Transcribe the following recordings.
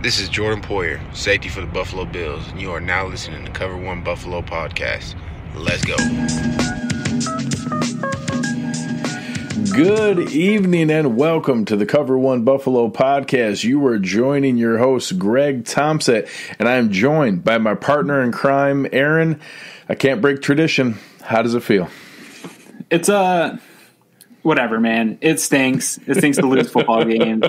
This is Jordan Poyer, safety for the Buffalo Bills, and you are now listening to Cover One Buffalo Podcast. Let's go. Good evening and welcome to the Cover One Buffalo Podcast. You are joining your host, Greg Tompsett, and I am joined by my partner in crime, Aaron. I can't break tradition. How does it feel? It's whatever, man. It stinks. It stinks to lose football games.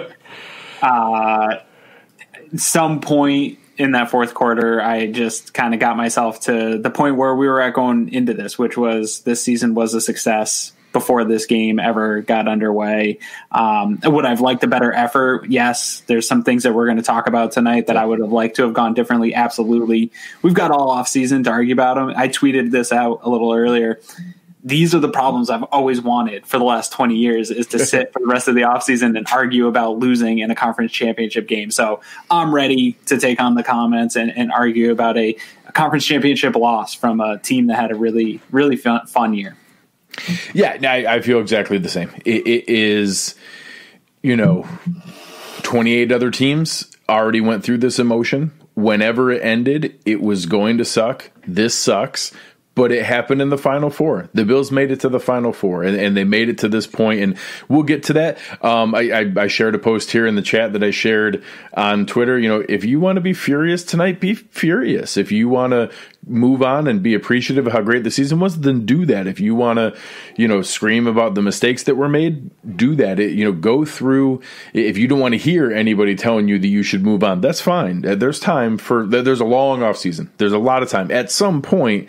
Some point in that fourth quarter, I just kind of got myself to the point where we were at going into this, which was this season was a success before this game ever got underway. Would I've liked a better effort? Yes. There's some things that we're going to talk about tonight that I would have liked to have gone differently. Absolutely. We've got all off season to argue about them. I tweeted this out a little earlier. These are the problems I've always wanted for the last 20 years is to sit for the rest of the offseason and argue about losing in a conference championship game. So I'm ready to take on the comments and argue about a conference championship loss from a team that had a really, really fun year. Yeah, I feel exactly the same. It is, 28 other teams already went through this emotion. Whenever it ended, it was going to suck. This sucks. But it happened in the Final Four. The Bills made it to the Final Four, and they made it to this point, and we'll get to that. I shared a post here in the chat that I shared on Twitter. If you want to be furious tonight, be furious. If you want to move on and be appreciative of how great the season was, then do that. If you want to, scream about the mistakes that were made, do that. Go through. If you don't want to hear anybody telling you that you should move on, that's fine. There's time there's a long off season. There's a lot of time. At some point,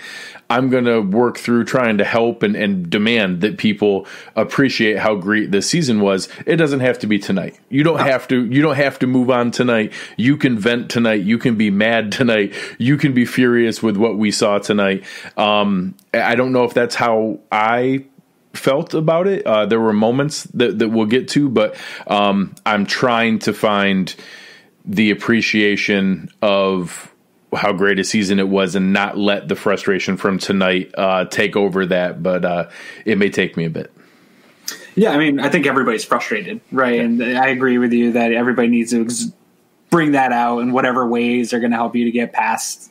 I'm going to work through trying to help and demand that people appreciate how great this season was. It doesn't have to be tonight. You don't have to move on tonight. You can vent tonight. You can be mad tonight. You can be furious with what we saw tonight. I don't know if that's how I felt about it. There were moments that we'll get to, but I'm trying to find the appreciation of how great a season it was and not let the frustration from tonight take over that. But it may take me a bit. Yeah, I think everybody's frustrated, right? Yeah. And I agree with you that everybody needs to bring that out in whatever ways are going to help you to get past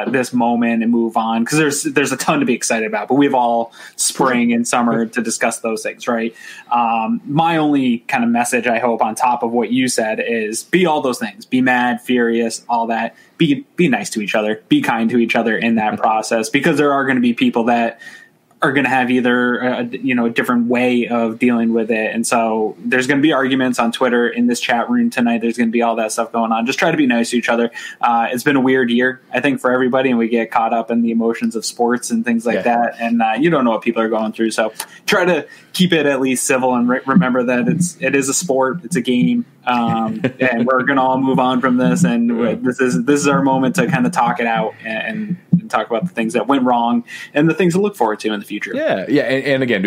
this moment and move on. Because there's a ton to be excited about, but we have all spring and summer to discuss those things, right? My only kind of message, I hope, on top of what you said is be all those things. Be mad, furious, all that. Be nice to each other. Be kind to each other in that process, because there are going to be people that are going to have either a different way of dealing with it. And so there's going to be arguments on Twitter in this chat room tonight. There's going to be all that stuff going on. Just try to be nice to each other. It's been a weird year, I think, for everybody, and we get caught up in the emotions of sports and things like that. And you don't know what people are going through. So try to keep it at least civil and remember that it is a sport. It's a game. And we're going to all move on from this. And this is our moment to kind of talk it out and talk about the things that went wrong and the things to look forward to in the future. Yeah. And again,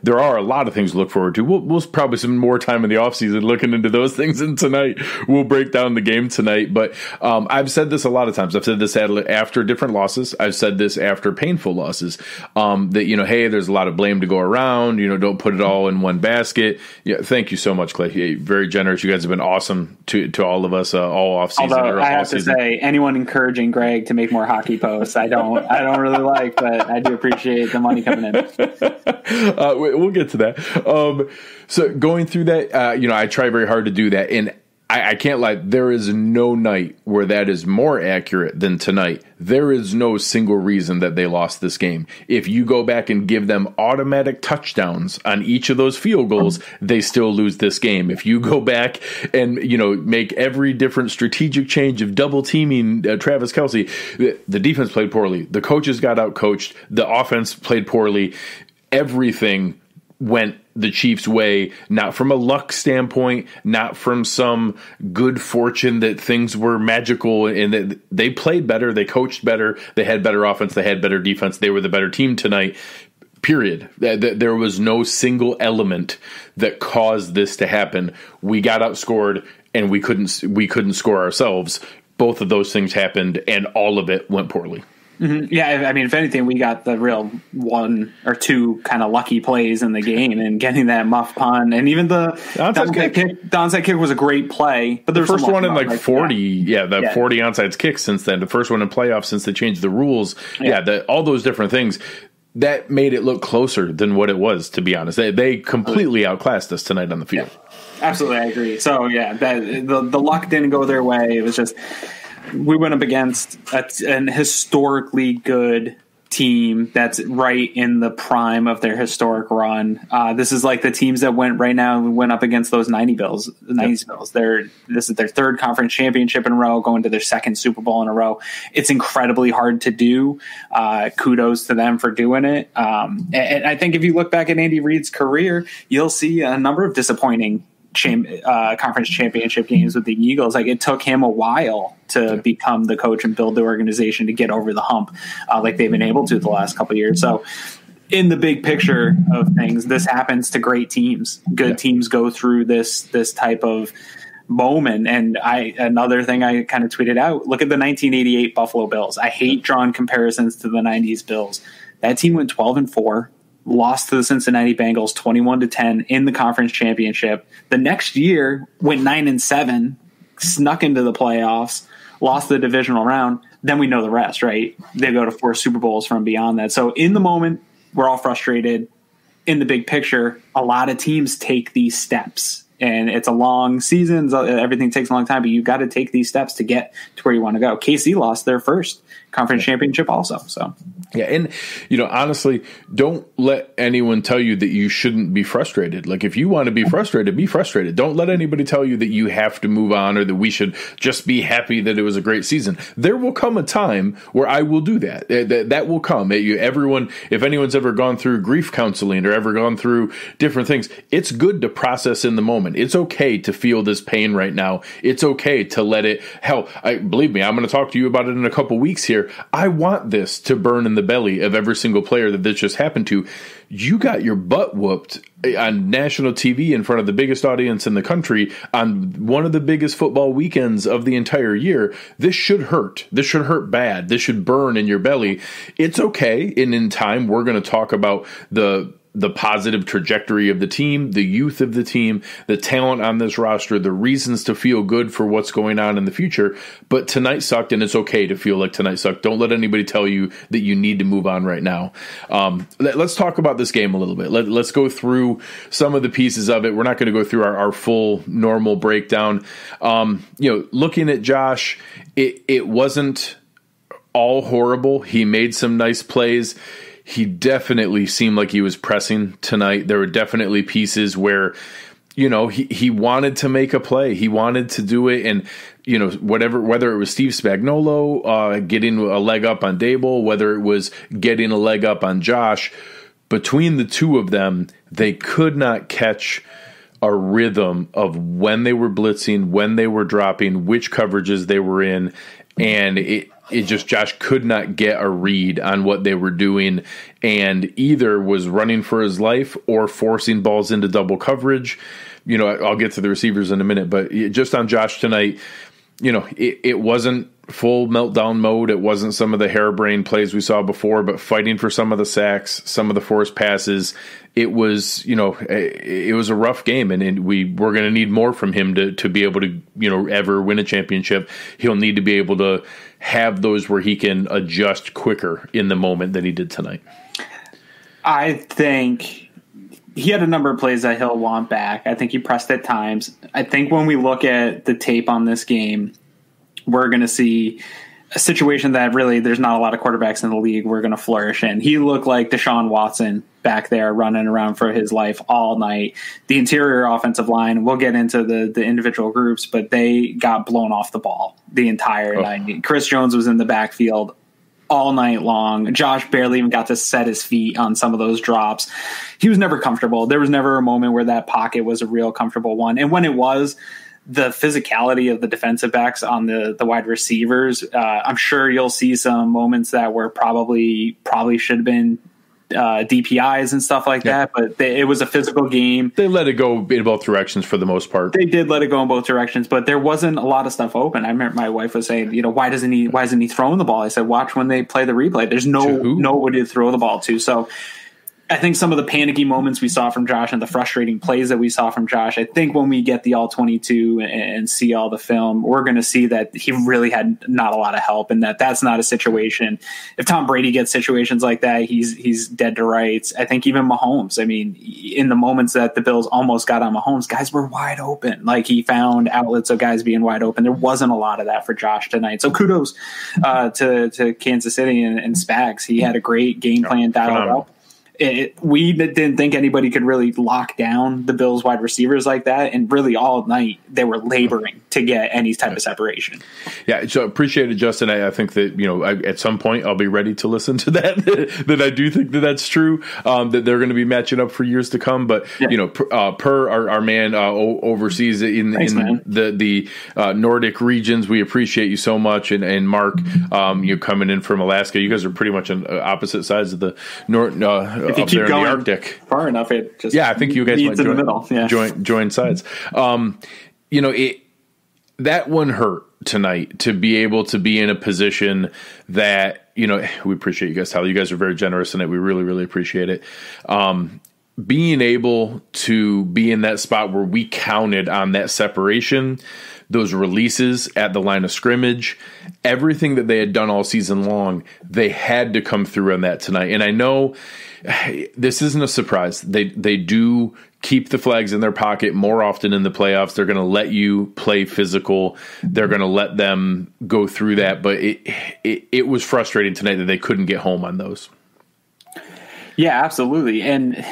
there are a lot of things to look forward to. We'll probably spend more time in the offseason looking into those things, and tonight we'll break down the game tonight. But I've said this a lot of times. I've said this after different losses. I've said this after painful losses, that, hey, there's a lot of blame to go around. Don't put it all in one basket. Yeah. Thank you so much, Clay. Very generous. You guys have been awesome to all of us all offseason. Although I have to say, anyone encouraging Greg to make more hockey posts, I don't really like, but I do appreciate the money coming in. We'll get to that. So going through that, I try very hard to do that, and I can't lie. There is no night where that is more accurate than tonight. There is no single reason that they lost this game. If you go back and give them automatic touchdowns on each of those field goals, they still lose this game. If you go back and, make every different strategic change of double teaming Travis Kelce, the defense played poorly. The coaches got out-coached. The offense played poorly. Everything went the Chiefs' way, not from a luck standpoint, not from some good fortune that things were magical, and that they played better, they coached better, they had better offense, they had better defense, they were the better team tonight, period. There was no single element that caused this to happen. We got outscored, and we couldn't score ourselves. Both of those things happened, and all of it went poorly. Mm-hmm. Yeah, I mean, if anything, we got the real one or two kind of lucky plays in the game, and getting that muff punt, and even the onside kick was a great play. But the first one in like 40, 40 onside kicks since then. The first one in playoffs since they changed the rules. All those different things that made it look closer than what it was. To be honest, they completely outclassed us tonight on the field. Yeah. Absolutely, I agree. So the luck didn't go their way. It was just. We went up against an historically good team that's right in the prime of their historic run. This is like the teams that went up against those 90s Bills. This is their third conference championship in a row, going to their second Super Bowl in a row. It's incredibly hard to do. Kudos to them for doing it. And I think if you look back at Andy Reid's career, you'll see a number of disappointing conference championship games with the Eagles. Like, it took him a while to become the coach and build the organization to get over the hump, like they've been able to the last couple of years. So in the big picture of things, this happens to great teams. Good teams go through this type of moment. And another thing I kind of tweeted out, look at the 1988 Buffalo Bills. I hate drawing comparisons to the 90s Bills. That team went 12-4. Lost to the Cincinnati Bengals 21-10 in the conference championship. The next year went 9-7, snuck into the playoffs, lost the divisional round. Then we know the rest, right? They go to 4 Super Bowls from beyond that. So in the moment, we're all frustrated. In the big picture, a lot of teams take these steps. And it's a long season. Everything takes a long time, but you've got to take these steps to get to where you want to go. KC lost their first conference championship also. So yeah, and honestly, don't let anyone tell you that you shouldn't be frustrated. Like, if you want to be frustrated, be frustrated. Don't let anybody tell you that you have to move on or that we should just be happy that it was a great season. There will come a time where I will do that. That will come. Everyone, if anyone's ever gone through grief counseling or ever gone through different things, it's good to process in the moment. It's okay to feel this pain right now. It's okay to let it. Hell, believe me, I'm going to talk to you about it in a couple weeks here. I want this to burn in the belly of every single player that this just happened to. You got your butt whooped on national TV in front of the biggest audience in the country on one of the biggest football weekends of the entire year. This should hurt. This should hurt bad. This should burn in your belly. It's okay. And in time, we're going to talk about the positive trajectory of the team, the youth of the team, the talent on this roster, the reasons to feel good for what's going on in the future. But tonight sucked, and it's okay to feel like tonight sucked. Don't let anybody tell you that you need to move on right now. Let's talk about this game a little bit. Let's go through some of the pieces of it. We're not going to go through our full normal breakdown. Looking at Josh, it wasn't all horrible. He made some nice plays. He definitely seemed like he was pressing tonight. There were definitely pieces where, he wanted to make a play. He wanted to do it. And, whether it was Steve Spagnuolo getting a leg up on Dable, whether it was getting a leg up on Josh, between the two of them, they could not catch a rhythm of when they were blitzing, when they were dropping, which coverages they were in. And Josh could not get a read on what they were doing, and either was running for his life or forcing balls into double coverage. I'll get to the receivers in a minute, but just on Josh tonight, it wasn't full meltdown mode. It wasn't some of the harebrained plays we saw before, but fighting for some of the sacks, some of the forced passes. It was, it was a rough game, and we're going to need more from him to be able to, ever win a championship. He'll need to be able to have those where he can adjust quicker in the moment than he did tonight. I think he had a number of plays that he'll want back. I think he pressed at times. I think when we look at the tape on this game, we're going to see a situation that really there's not a lot of quarterbacks in the league we're going to flourish in. He looked like Deshaun Watson back there running around for his life all night. The interior offensive line, we'll get into the individual groups, but they got blown off the ball the entire night. Chris Jones was in the backfield all night long. Josh barely even got to set his feet on some of those drops. He was never comfortable. There was never a moment where that pocket was a real comfortable one. And when it was, the physicality of the defensive backs on the wide receivers, I'm sure you'll see some moments that were probably should have been DPIs and stuff like that, but it was a physical game. They let it go in both directions for the most part. They did let it go in both directions, but there wasn't a lot of stuff open. I remember my wife was saying, why isn't he throwing the ball? I said, watch when they play the replay. There's nobody to throw the ball to. So I think some of the panicky moments we saw from Josh and the frustrating plays that we saw from Josh, I think when we get the all 22 and see all the film, we're going to see that he really had not a lot of help, and that's not a situation. If Tom Brady gets situations like that, he's dead to rights. I think even Mahomes, I mean, in the moments that the Bills almost got on Mahomes, guys were wide open. Like, he found outlets of guys being wide open. There wasn't a lot of that for Josh tonight. So kudos to Kansas City and Spags. He had a great game plan dialed up. We didn't think anybody could really lock down the Bills wide receivers like that. And really all night they were laboring to get any type of separation. Yeah. So appreciate it, Justin. I think that, at some point I'll be ready to listen to that, that I do think that's true, that they're going to be matching up for years to come. But, per our man overseas in the Nordic regions, we appreciate you so much. And Mark, you coming in from Alaska, you guys are pretty much on opposite sides of the North. If you keep going in the Arctic far enough, it just I think you guys might join sides. That one hurt tonight to be able to be in a position that we appreciate you guys, Tyler. You guys are very generous tonight. We really, really appreciate it. Being able to be in that spot where we counted on that separation, those releases at the line of scrimmage, everything that they had done all season long, they had to come through on that tonight. And I know this isn't a surprise. They do keep the flags in their pocket more often in the playoffs. They're going to let you play physical. They're going to let them go through that. But it was frustrating tonight that they couldn't get home on those. Yeah, absolutely. And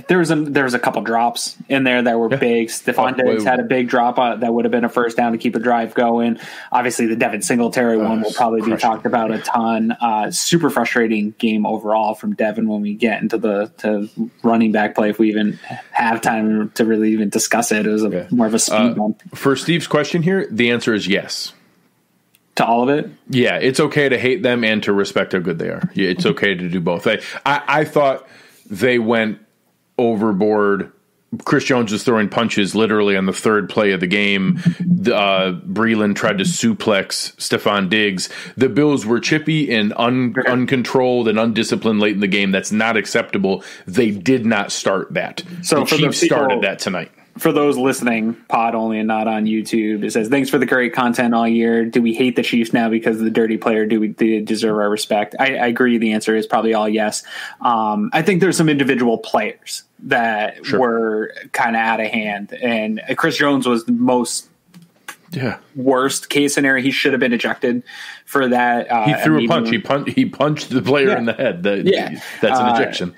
there was a couple drops in there that were big. Stephon Diggs had a big drop that would have been a first down to keep a drive going. Obviously, the Devin Singletary one will probably be talked about a ton. Super frustrating game overall from Devin when we get into the running back play. If we even have time to really even discuss it, it was more of a speed bump. For Steve's question here, the answer is yes. To all of it? Yeah, it's okay to hate them and to respect how good they are. Yeah, it's okay to do both. I thought they went overboard. Chris Jones was throwing punches literally on the third play of the game. Breeland tried to suplex Stephon Diggs. The Bills were chippy and uncontrolled and undisciplined late in the game. That's not acceptable. They did not start that. So the Chiefs started that tonight. For those listening, pod only and not on YouTube, it says, thanks for the great content all year. Do we hate the Chiefs now because of the dirty player? Do they deserve our respect? I agree. The answer is probably all yes. I think there's some individual players that were kind of out of hand. And Chris Jones was the most worst case scenario. He should have been ejected for that. He threw a punch. He punched the player in the head. That's an ejection.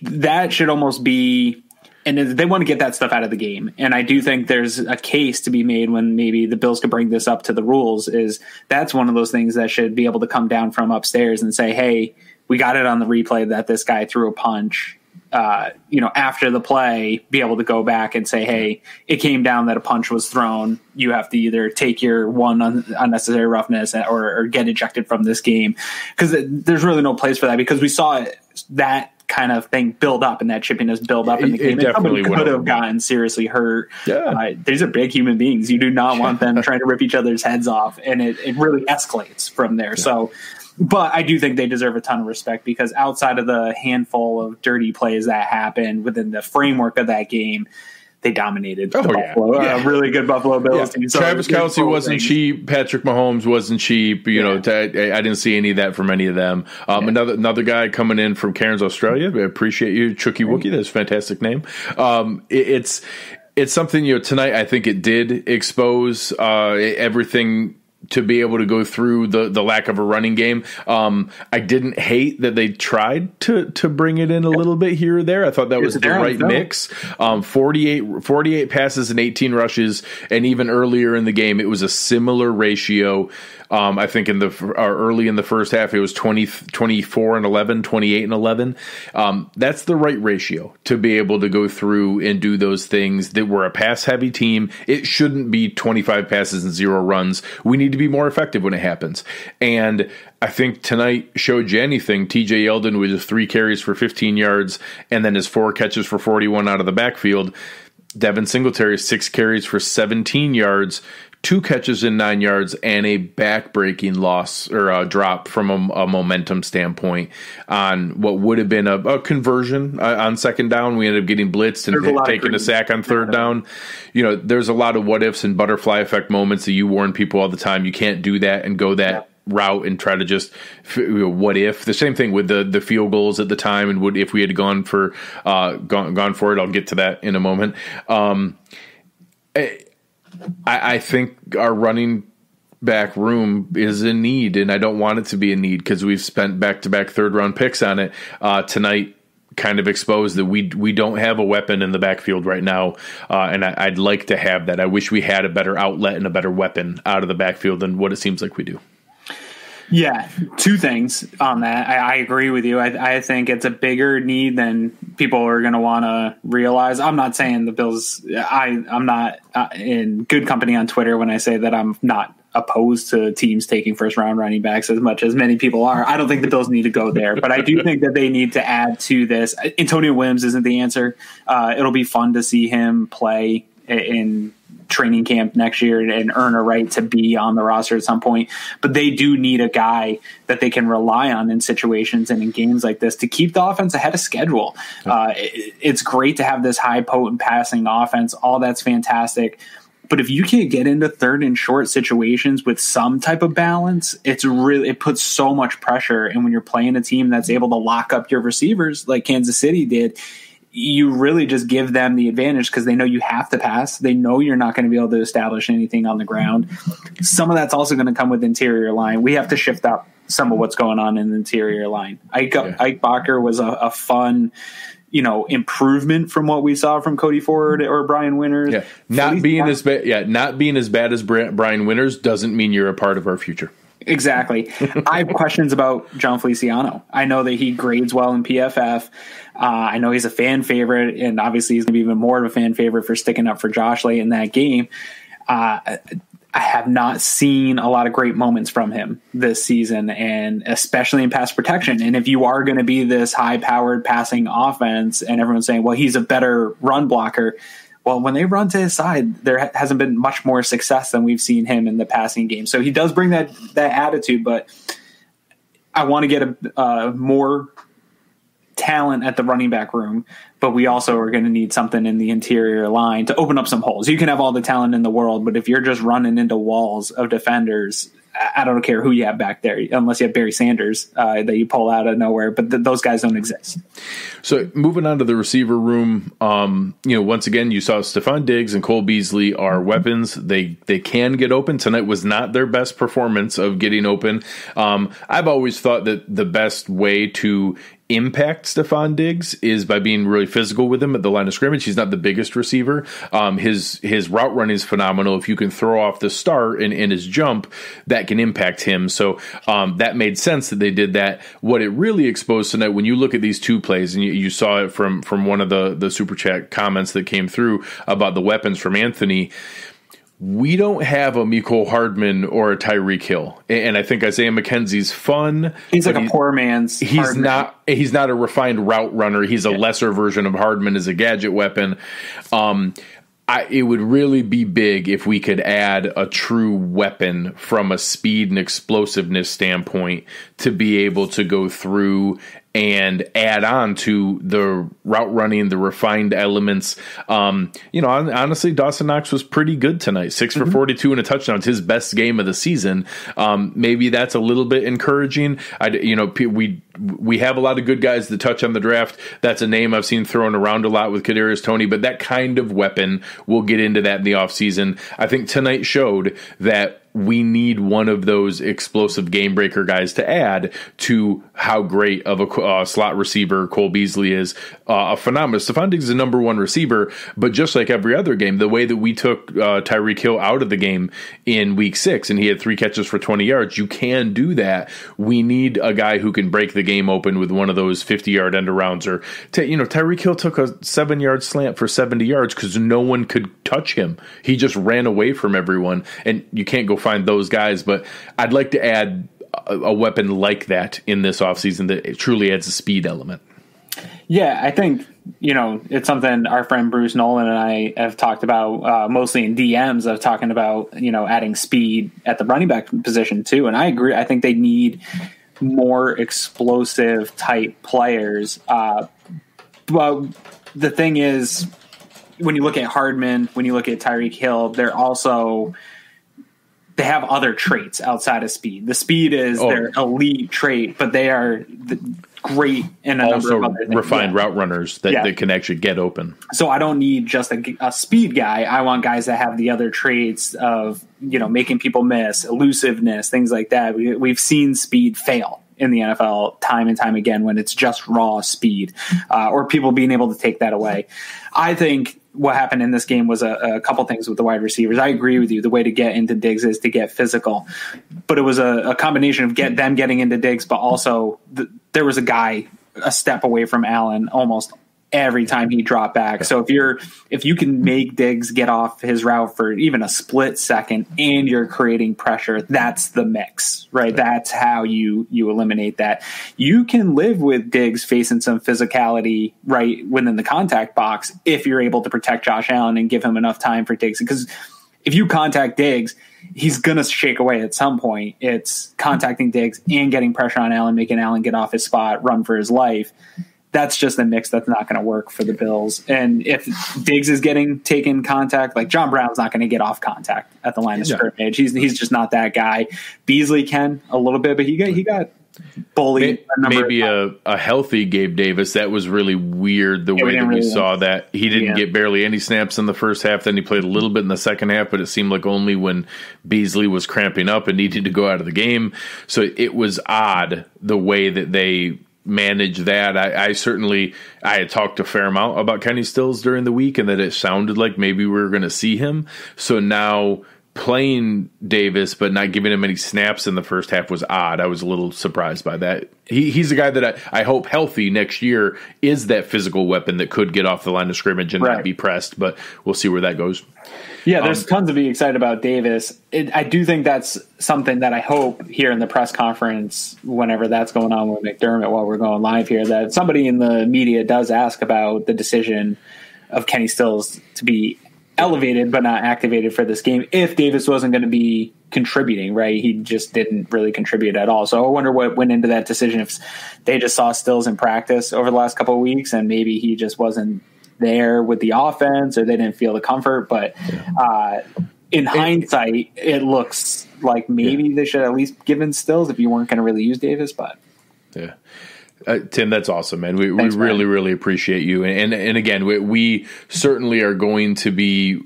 That should almost be... And they want to get that stuff out of the game. And I do think there's a case to be made when maybe the Bills could bring this up to the rules, is that's one of those things that should be able to come down from upstairs and say, hey, we got it on the replay that this guy threw a punch. After the play, be able to go back and say, hey, it came down that a punch was thrown. You have to either take your unnecessary roughness or get ejected from this game. Because there's really no place for that, because we saw that kind of thing build up and that chippiness build up in the game. Somebody could have gotten seriously hurt. These are big human beings. You do not want them trying to rip each other's heads off, and it really escalates from there. So, but I do think they deserve a ton of respect, because outside of the handful of dirty plays that happened within the framework of that game, they dominated the Buffalo, really good Buffalo Bills team. So Travis Kelce wasn't cheap. Patrick Mahomes wasn't cheap. I didn't see any of that from any of them. Another guy coming in from Cairns, Australia. I appreciate you, Chucky Wookie. That's a fantastic name. It's something, tonight I think it did expose everything to be able to go through the lack of a running game. I didn't hate that they tried to bring it in a little bit here or there. I thought that was the right mix. 48 passes and 18 rushes, and even earlier in the game, it was a similar ratio. I think early in the first half, it was 24 and 11, 28 and 11. That's the right ratio to be able to go through and do those things. That we're a pass heavy team. It shouldn't be 25 passes and 0 runs. We need to to be more effective when it happens. And I think tonight showed you anything. TJ Yeldon with his 3 carries for 15 yards and then his 4 catches for 41 out of the backfield. Devin Singletary, 6 carries for 17 yards, 2 catches in 9 yards, and a back-breaking loss or a drop from a momentum standpoint on what would have been a conversion on second down. We ended up getting blitzed and taking a sack on third down. You know, there's a lot of what-ifs and butterfly effect moments that you warn people all the time. You can't do that and go that route and try to just what if. The same thing with the field goals at the time, and would if we had gone for it. I'll get to that in a moment. I think our running back room is in need, and I don't want it to be in need because we've spent back-to-back third-round picks on it. Tonight kind of exposed that we don't have a weapon in the backfield right now, and I'd like to have that. I wish we had a better outlet and a better weapon out of the backfield than what it seems like we do. Yeah, 2 things on that. I agree with you. I think it's a bigger need than people are going to want to realize. I'm not saying the Bills. I'm not in good company on Twitter when I say that I'm not opposed to teams taking first-round running backs as much as many people are. I don't think the Bills need to go there, but I do think that they need to add to this. Antonio Williams isn't the answer. It'll be fun to see him play in training camp next year and earn a right to be on the roster at some point. But they do need a guy that they can rely on in situations and in games like this to keep the offense ahead of schedule. It's great to have this high potent passing offense. All that's fantastic. But if you can't get into third and short situations with some type of balance, it puts so much pressure. And when you're playing a team that's able to lock up your receivers like Kansas City did, you really just give them the advantage because they know you have to pass. They know you're not going to be able to establish anything on the ground. Some of that's also going to come with interior line. We have to shift up some of what's going on in the interior line. Ike Bacher was a fun, improvement from what we saw from Cody Ford or Brian Winters. Yeah. Not being as bad as Brian Winters doesn't mean you're a part of our future. Exactly. I have questions about John Feliciano. I know that he grades well in PFF. I know he's a fan favorite, and obviously he's going to be even more of a fan favorite for sticking up for Josh late in that game. I have not seen a lot of great moments from him this season, and especially in pass protection. And if you are going to be this high-powered passing offense and everyone's saying, well, he's a better run blocker, well, when they run to his side, there hasn't been much more success than we've seen him in the passing game. So he does bring that attitude, but I want to get a more talent at the running back room, but we also are going to need something in the interior line to open up some holes. You can have all the talent in the world, but if you're just running into walls of defenders, I don't care who you have back there, unless you have Barry Sanders that you pull out of nowhere. But those guys don't exist. So moving on to the receiver room, once again, you saw Stephon Diggs and Cole Beasley are weapons. They can get open. Tonight was not their best performance of getting open. I've always thought that the best way to impact Stephon Diggs is by being really physical with him at the line of scrimmage. He's not the biggest receiver. His route running is phenomenal. If you can throw off the start and his jump, that can impact him. So that made sense that they did that. What it really exposed tonight, when you look at these 2 plays, and you saw it from one of the Super Chat comments that came through about the weapons from Anthony, we don't have a Mecole Hardman or a Tyreek Hill. And I think Isaiah McKenzie's fun. He's like a poor man's Hardman. He's not a refined route runner. He's a lesser version of Hardman as a gadget weapon. It would really be big if we could add a true weapon from a speed and explosiveness standpoint to be able to go through and add on to the route running, the refined elements. Honestly, Dawson Knox was pretty good tonight. 6 for 42 and a touchdown. It's his best game of the season. Maybe that's a little bit encouraging. We have a lot of good guys that touch on the draft. That's a name I've seen thrown around a lot with Kadarius Toney, but that kind of weapon, we'll get into that in the offseason. I think tonight showed that we need one of those explosive game breaker guys to add to how great of a slot receiver Cole Beasley is. A phenomenal. Stephon Diggs is the number 1 receiver, but just like every other game, the way that we took Tyreek Hill out of the game in week 6 and he had 3 catches for 20 yards, you can do that. We need a guy who can break the game open with one of those 50-yard end arounds, or Tyreek Hill took a 7-yard slant for 70 yards because no one could touch him. He just ran away from everyone, and you can't go find those guys. But I'd like to add a weapon like that in this offseason that it truly adds a speed element. Yeah, I think, it's something our friend Bruce Nolan and I have talked about, mostly in DMs, of talking about, adding speed at the running back position too. And I agree. I think they need more explosive type players. But the thing is, when you look at Hardman, when you look at Tyreek Hill, they have other traits outside of speed. The speed is their elite trait, but they are great in a number of other things. Refined route runners that can actually get open. So I don't need just a speed guy. I want guys that have the other traits of, making people miss, elusiveness, things like that. We've seen speed fail in the NFL time and time again when it's just raw speed, or people being able to take that away. I think what happened in this game was a couple things with the wide receivers. I agree with you. The way to get into Diggs is to get physical, but it was a combination of them getting into Diggs, but also there was a guy a step away from Allen almost every time he dropped back. So if you can make Diggs get off his route for even a split second and you're creating pressure, that's the mix, right? That's how you eliminate that. You can live with Diggs facing some physicality right within the contact box if you're able to protect Josh Allen and give him enough time for Diggs. Because if you contact Diggs, he's going to shake away at some point. It's contacting Diggs and getting pressure on Allen, making Allen get off his spot, run for his life. That's just a mix that's not going to work for the Bills. And if Diggs is getting taken contact, like John Brown's not going to get off contact at the line of scrimmage. He's just not that guy. Beasley can a little bit, but he got bullied. Maybe a healthy Gabe Davis. That was really weird the way that we saw that. He didn't get barely any snaps in the first half. Then he played a little bit in the second half, but it seemed like only when Beasley was cramping up and needed to go out of the game. So it was odd the way that they manage that. I had talked a fair amount about Kenny Stills during the week, and that it sounded like maybe we were going to see him. So now playing Davis but not giving him any snaps in the first half was odd. I was a little surprised by that. He's a guy that I hope healthy next year is that physical weapon that could get off the line of scrimmage and not be pressed, but we'll see where that goes. Yeah, there's tons to be excited about Davis. I do think that's something that I hope here in the press conference, whenever that's going on with McDermott while we're going live here, that somebody in the media does ask about the decision of Kenny Stills to be elevated but not activated for this game if Davis wasn't going to be contributing, right? He just didn't really contribute at all. So I wonder what went into that decision, if they just saw Stills in practice over the last couple of weeks and maybe he just wasn't there with the offense or they didn't feel the comfort. But in hindsight, it looks like maybe they should at least given Stills if you weren't going to really use Davis. But Tim, that's awesome, man. We really, really appreciate you. And again, we certainly are going to be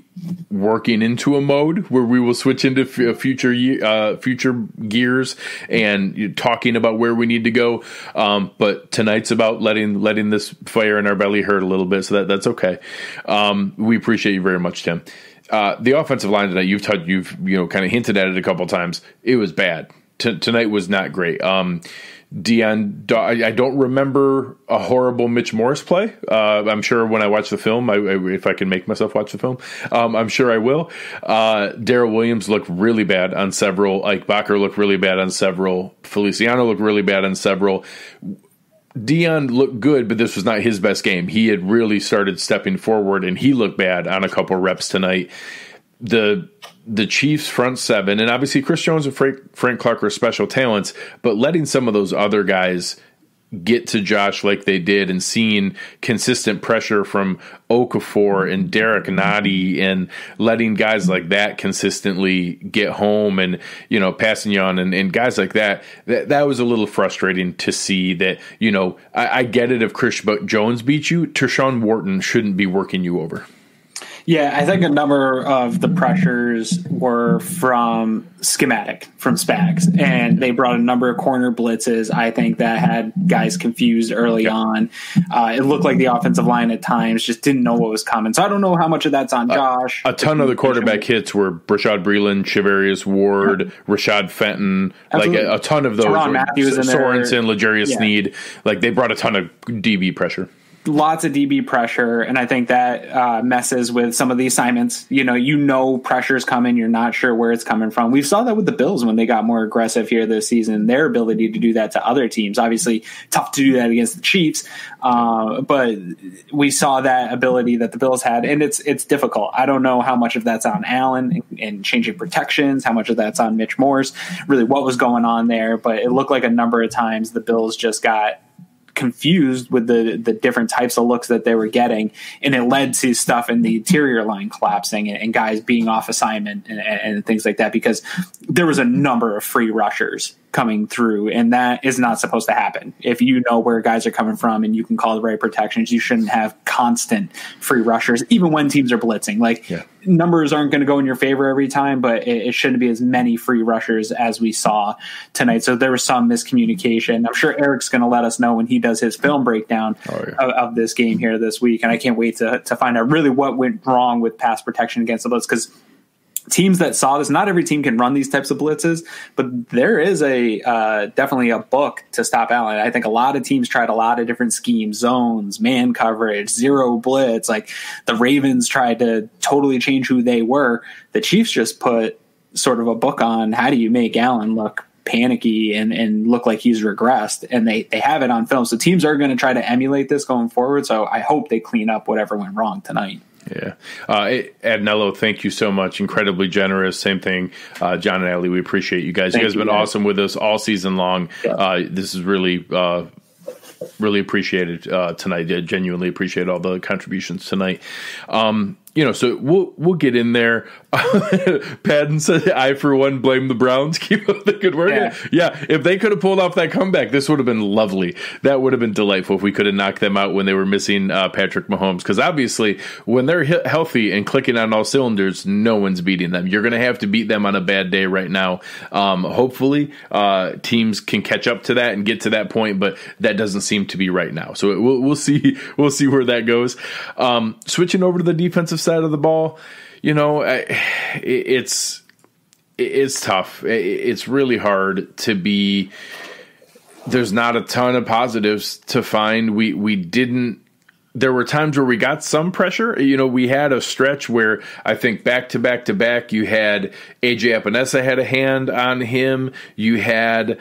working into a mode where we will switch into future gears and talking about where we need to go. But tonight's about letting this fire in our belly hurt a little bit, so that's okay. We appreciate you very much, Tim. The offensive line tonight, you've kind of hinted at it a couple times. It was bad. Tonight was not great. I don't remember a horrible Mitch Morse play. I'm sure when I watch the film, if I can make myself watch the film, I'm sure I will. Darrell Williams looked really bad on several. Ike Bacher looked really bad on several. Feliciano looked really bad on several. Dion looked good, but this was not his best game. He had really started stepping forward, and he looked bad on a couple reps tonight. The Chiefs front seven, and obviously Chris Jones and Frank Clark are special talents, but letting some of those other guys get to Josh like they did and seeing consistent pressure from Okafor and Derek Nadi and letting guys like that consistently get home and, Passignon and guys like that was a little frustrating to see that, I get it if Chris Jones beat you, Tershawn Wharton shouldn't be working you over. Yeah, I think a number of the pressures were from schematic, from Spags, and they brought a number of corner blitzes. I think that had guys confused early on. It looked like the offensive line at times just didn't know what was coming. So I don't know how much of that's on Josh. A ton of the quarterback hits were Brashad Breeland, Shavarius Ward, Rashad Fenton, Absolutely. Like a ton of those. Teron Matthews in there. Sorensen, L'Jarius Sneed. Like they brought a ton of DB pressure. Lots of DB pressure, and I think that messes with some of the assignments. You know pressure's coming. You're not sure where it's coming from. We saw that with the Bills when they got more aggressive here this season. Their ability to do that to other teams. Obviously, tough to do that against the Chiefs, but we saw that ability that the Bills had, and it's difficult. I don't know how much of that's on Allen and changing protections, how much of that's on Mitch Morse, really what was going on there, but it looked like a number of times the Bills just got confused with the different types of looks that they were getting, and it led to stuff in the interior line collapsing and guys being off assignment and things like that, because there was a number of free rushers coming through, and that is not supposed to happen. If you know where guys are coming from and you can call the right protections, you shouldn't have constant free rushers, even when teams are blitzing. Numbers aren't going to go in your favor every time, but it shouldn't be as many free rushers as we saw tonight. So there was some miscommunication. I'm sure Eric's going to let us know when he does his film breakdown of this game here this week, and I can't wait to find out really what went wrong with pass protection against the Blitz, because teams that saw this, not every team can run these types of blitzes, but there is definitely a book to stop Allen. I think a lot of teams tried a lot of different schemes, zones, man coverage, zero blitz. Like the Ravens tried to totally change who they were. The Chiefs just put sort of a book on how do you make Allen look panicky and look like he's regressed, and they have it on film. So teams are going to try to emulate this going forward. So I hope they clean up whatever went wrong tonight. Yeah. Adnello, thank you so much. Incredibly generous. Same thing. John and Allie, we appreciate you guys. You guys have been awesome with us all season long. Yeah. This is really appreciated tonight. I genuinely appreciate all the contributions tonight. So we'll get in there. Patton said, I, for one, blame the Browns. Keep up the good work. Yeah, if they could have pulled off that comeback, this would have been lovely. That would have been delightful if we could have knocked them out when they were missing Patrick Mahomes. Because obviously, when they're healthy and clicking on all cylinders, no one's beating them. You're going to have to beat them on a bad day right now. Hopefully, teams can catch up to that and get to that point, but that doesn't seem to be right now. So we'll see. We'll see where that goes. Switching over to the defensive side of the ball, it's tough. It's really hard to be. There's not a ton of positives to find. We didn't. There were times where we got some pressure. We had a stretch where I think back to back, you had AJ Epinesa had a hand on him. You had.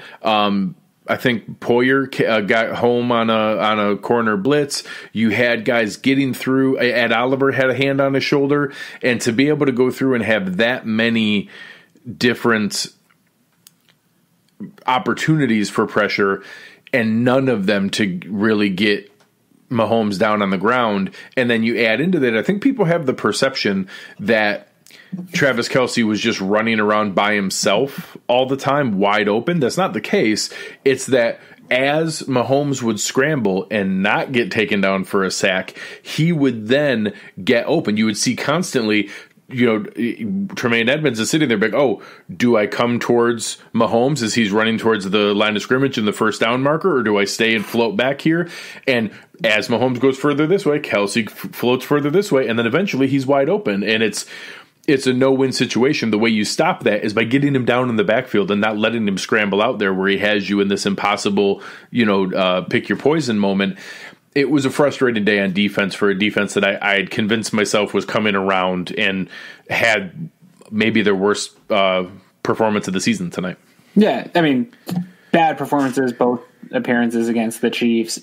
I think Poyer got home on a corner blitz. You had guys getting through. Ed Oliver had a hand on his shoulder, and to be able to go through and have that many different opportunities for pressure, and none of them to really get Mahomes down on the ground, and then you add into that, I think people have the perception that Travis Kelce was just running around by himself all the time, wide open. That's not the case. It's that as Mahomes would scramble and not get taken down for a sack, he would then get open. You would see constantly, Tremaine Edmonds is sitting there like, oh, do I come towards Mahomes as he's running towards the line of scrimmage in the first down marker, or do I stay and float back here? And as Mahomes goes further this way, Kelce floats further this way, and then eventually he's wide open. And it's a no-win situation. The way you stop that is by getting him down in the backfield and not letting him scramble out there where he has you in this impossible, pick your poison moment. It was a frustrating day on defense for a defense that I had convinced myself was coming around and had maybe their worst performance of the season tonight. Yeah, I mean, bad performances, both appearances against the Chiefs.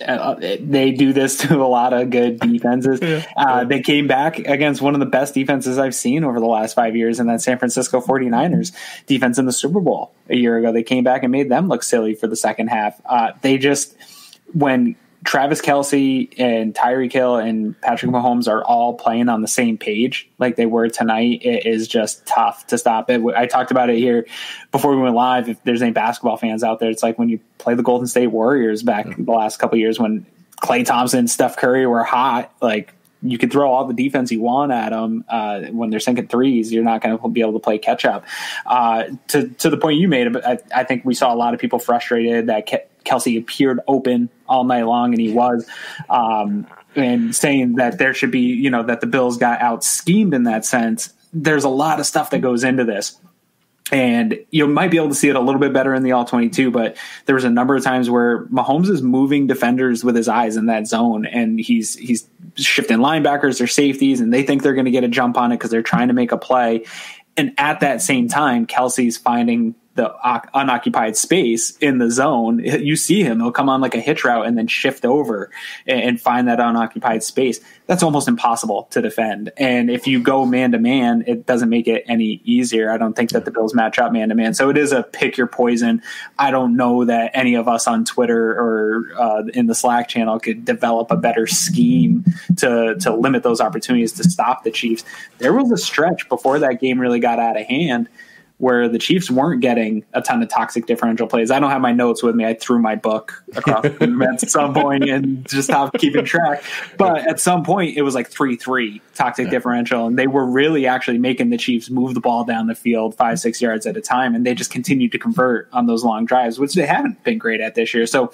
They do this to a lot of good defenses. They came back against one of the best defenses I've seen over the last 5 years, and that San Francisco 49ers defense in the Super Bowl a year ago. They came back and made them look silly for the second half. When Travis Kelce and Tyreek Hill and Patrick Mahomes are all playing on the same page like they were tonight, it is just tough to stop it. I talked about it here before we went live. If there's any basketball fans out there, it's like when you play the Golden State Warriors back the last couple of years when Klay Thompson and Steph Curry were hot, like you could throw all the defense you want at them. When they're sinking threes, you're not going to be able to play catch up. To the point you made, I think we saw a lot of people frustrated that Kelsey appeared open all night long, and he was, and saying that there should be, that the Bills got out schemed in that sense. There's a lot of stuff that goes into this. And you might be able to see it a little bit better in the All-22, but there was a number of times where Mahomes is moving defenders with his eyes in that zone, and he's shifting linebackers or safeties, and they think they're going to get a jump on it because they're trying to make a play. And at that same time, Kelsey's finding the unoccupied space in the zone. You see him, he'll come on like a hitch route and then shift over and find that unoccupied space. That's almost impossible to defend. And if you go man to man, it doesn't make it any easier. I don't think that the Bills match up man to man. So it is a pick your poison. I don't know that any of us on Twitter or in the Slack channel could develop a better scheme to limit those opportunities to stop the Chiefs. There was a stretch before that game really got out of hand where the Chiefs weren't getting a ton of toxic differential plays. I don't have my notes with me. I threw my book across the room at some point and just stopped keeping track. But at some point, it was like 3-3 toxic differential, and they were really actually making the Chiefs move the ball down the field 5-6 yards at a time, and they just continued to convert on those long drives, which they haven't been great at this year. So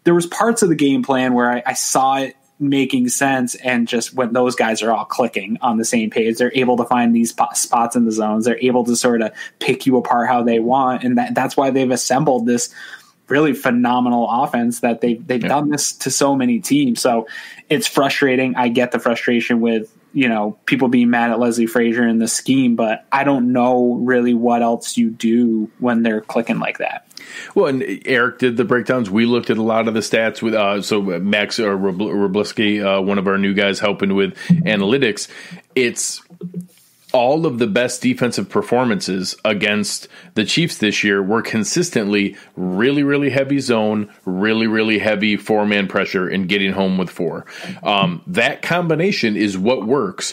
there was parts of the game plan where I saw it making sense, and just when those guys are all clicking on the same page, they're able to find these spots in the zones. They're able to sort of pick you apart how they want, and that's why they've assembled this really phenomenal offense that they've done this to so many teams. So it's frustrating. I get the frustration with people being mad at Leslie Frazier and the scheme, but I don't know really what else you do when they're clicking like that. Well, and Eric did the breakdowns. We looked at a lot of the stats with so Max Robleski, one of our new guys helping with analytics. It's all of the best defensive performances against the Chiefs this year were consistently really, really heavy zone, really, really heavy four-man pressure, and getting home with four. That combination is what works.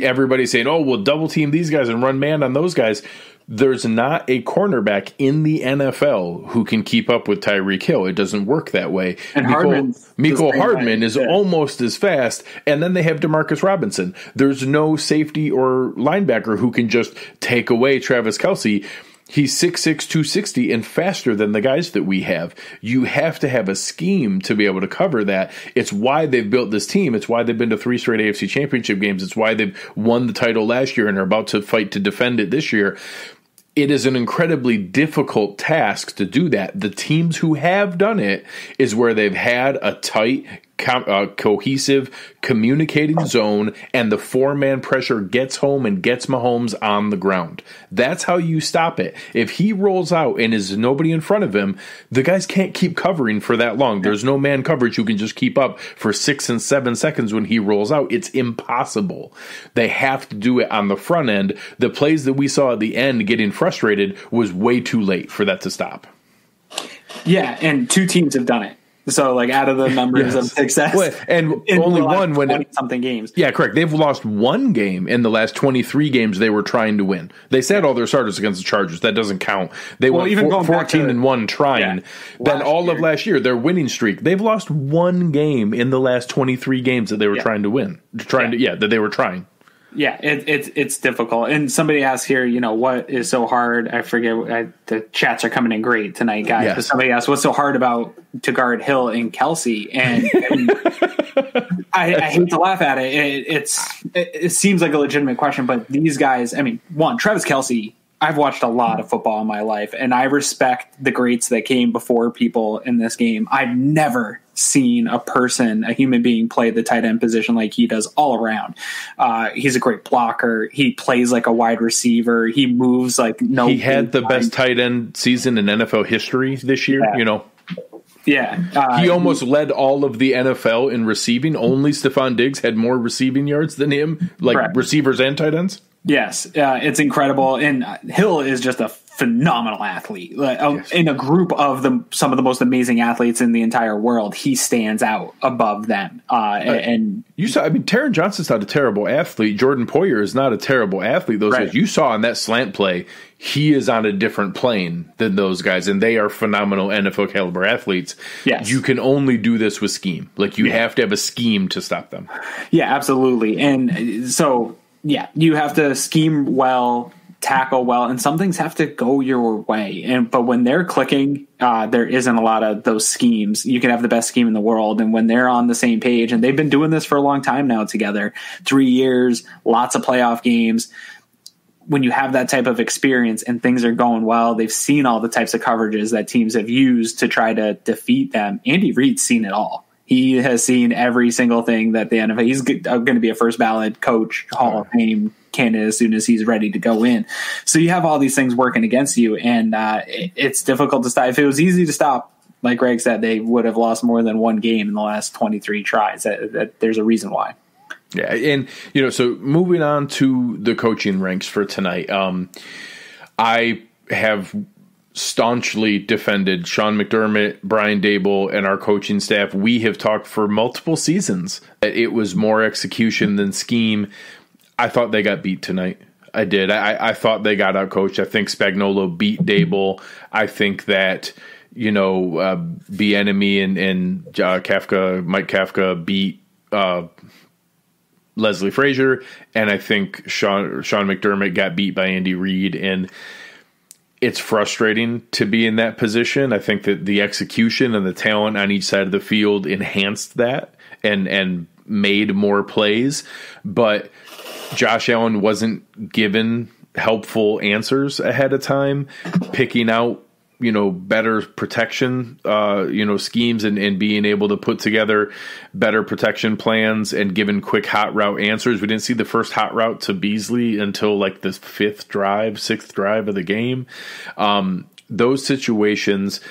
Everybody's saying, oh, we'll double team these guys and run man on those guys. There's not a cornerback in the NFL who can keep up with Tyreek Hill. It doesn't work that way. And Mecole Hardman is almost as fast, and then they have Demarcus Robinson. There's no safety or linebacker who can just take away Travis Kelce. He's 6'6", 260, and faster than the guys that we have. You have to have a scheme to be able to cover that. It's why they've built this team. It's why they've been to 3 straight AFC Championship games. It's why they've won the title last year and are about to fight to defend it this year. It is an incredibly difficult task to do that. The teams who have done it is where they've had a tight, cohesive, communicating zone, and the four-man pressure gets home and gets Mahomes on the ground. That's how you stop it. If he rolls out and is nobody in front of him, the guys can't keep covering for that long. There's no man coverage who can just keep up for 6 and 7 seconds when he rolls out. It's impossible. They have to do it on the front end. The plays that we saw at the end getting frustrated was way too late for that to stop. Yeah, and 2 teams have done it. So, like, out of the numbers of success, and only one when something games. Yeah, correct. They've lost one game in the last 23 games they were trying to win. They said all their starters against the Chargers. That doesn't count. They went 14-1 trying. Then all of last year, their winning streak. They've lost one game in the last 23 games that they were trying to win. That they were trying. Yeah, it's difficult. And somebody asked here, what is so hard? I forget. The chats are coming in great tonight, guys. Yes. But somebody asked, what's so hard about to guard Hill and Kelsey? And I hate to laugh at it. It seems like a legitimate question, but these guys, Travis Kelce, I've watched a lot of football in my life, and I respect the greats that came before people in this game. I've never seen a human being play the tight end position like he does all around. He's a great blocker. He plays like a wide receiver. He moves like no. He had the best tight end season in NFL history this year. Yeah. He almost led all of the NFL in receiving. Only Stephon Diggs had more receiving yards than him, receivers and tight ends. Yes, it's incredible. And Hill is just a phenomenal athlete. In a group of some of the most amazing athletes in the entire world, he stands out above them. And you saw, Taron Johnson's not a terrible athlete. Jordan Poyer is not a terrible athlete. Those guys you saw on that slant play, he is on a different plane than those guys, and they are phenomenal NFL caliber athletes. Yes. You can only do this with scheme. Like, you have to have a scheme to stop them. Yeah, absolutely. And so, you have to scheme well, tackle well, and some things have to go your way. But when they're clicking, there isn't a lot of those schemes. You can have the best scheme in the world, and when they're on the same page, and they've been doing this for a long time now together, 3 years, lots of playoff games. When you have that type of experience and things are going well, they've seen all the types of coverages that teams have used to try to defeat them. Andy Reid's seen it all. He has seen every single thing that the NFL. He's going to be a first ballot coach, Hall of Fame candidate as soon as he's ready to go in. So you have all these things working against you, and it's difficult to stop. If it was easy to stop, like Greg said, they would have lost more than one game in the last 23 tries. There's a reason why. Yeah, and so moving on to the coaching ranks for tonight, I have staunchly defended Sean McDermott, Brian Daboll, and our coaching staff. We have talked for multiple seasons that it was more execution than scheme. I thought they got beat tonight. I did. I thought they got out coached. I think Spagnuolo beat Daboll. I think that Bieniemy and Mike Kafka beat Leslie Frazier, and I think Sean McDermott got beat by Andy Reid, and it's frustrating to be in that position. I think that the execution and the talent on each side of the field enhanced that and made more plays, but Josh Allen wasn't given helpful answers ahead of time, picking out better protection, schemes and being able to put together better protection plans and giving quick hot route answers. We didn't see the first hot route to Beasley until like the sixth drive of the game. Those situations,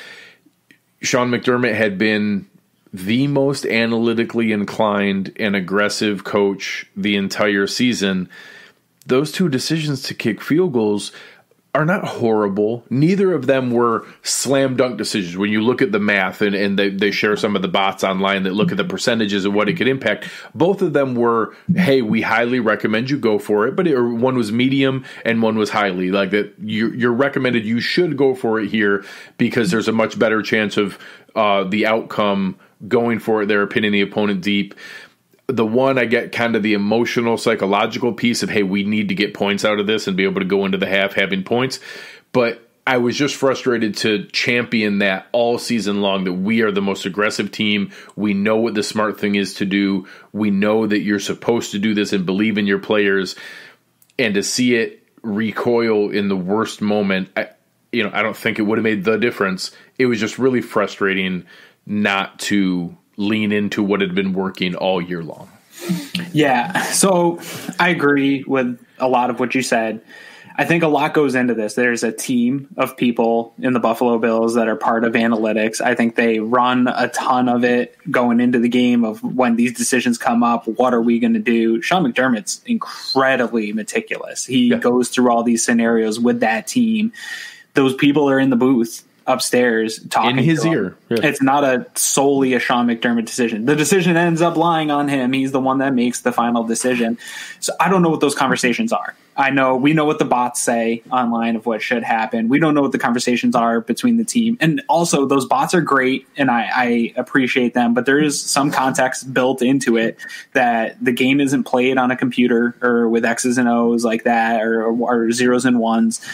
Sean McDermott had been the most analytically inclined and aggressive coach the entire season. Those two decisions to kick field goals are not horrible. Neither of them were slam dunk decisions. When you look at the math and they share some of the bots online that look at the percentages of what it could impact, both of them were, hey, we highly recommend you go for it. But one was medium and one was highly. Like that, you're recommended you should go for it here because there's a much better chance of the outcome going for it there, pinning the opponent deep. The one, I get kind of the emotional, psychological piece of, hey, we need to get points out of this and be able to go into the half having points. But I was just frustrated to champion that all season long, that we are the most aggressive team. We know what the smart thing is to do. We know that you're supposed to do this and believe in your players. And to see it recoil in the worst moment, I don't think it would have made the difference. It was just really frustrating not to lean into what had been working all year long. Yeah, so I agree with a lot of what you said. I think a lot goes into this. There's a team of people in the Buffalo Bills that are part of analytics. I think they run a ton of it going into the game of when these decisions come up, what are we going to do? Sean McDermott's incredibly meticulous. He goes through all these scenarios with that team. Those people are in the booth upstairs talking in his ear. Yeah. It's not solely a Sean McDermott decision. The decision ends up lying on him. He's the one that makes the final decision. So I don't know what those conversations are. We know what the bots say online of what should happen. We don't know what the conversations are between the team. And also those bots are great and I appreciate them, but there is some context built into it that the game isn't played on a computer or with X's and O's like that or zeros and ones.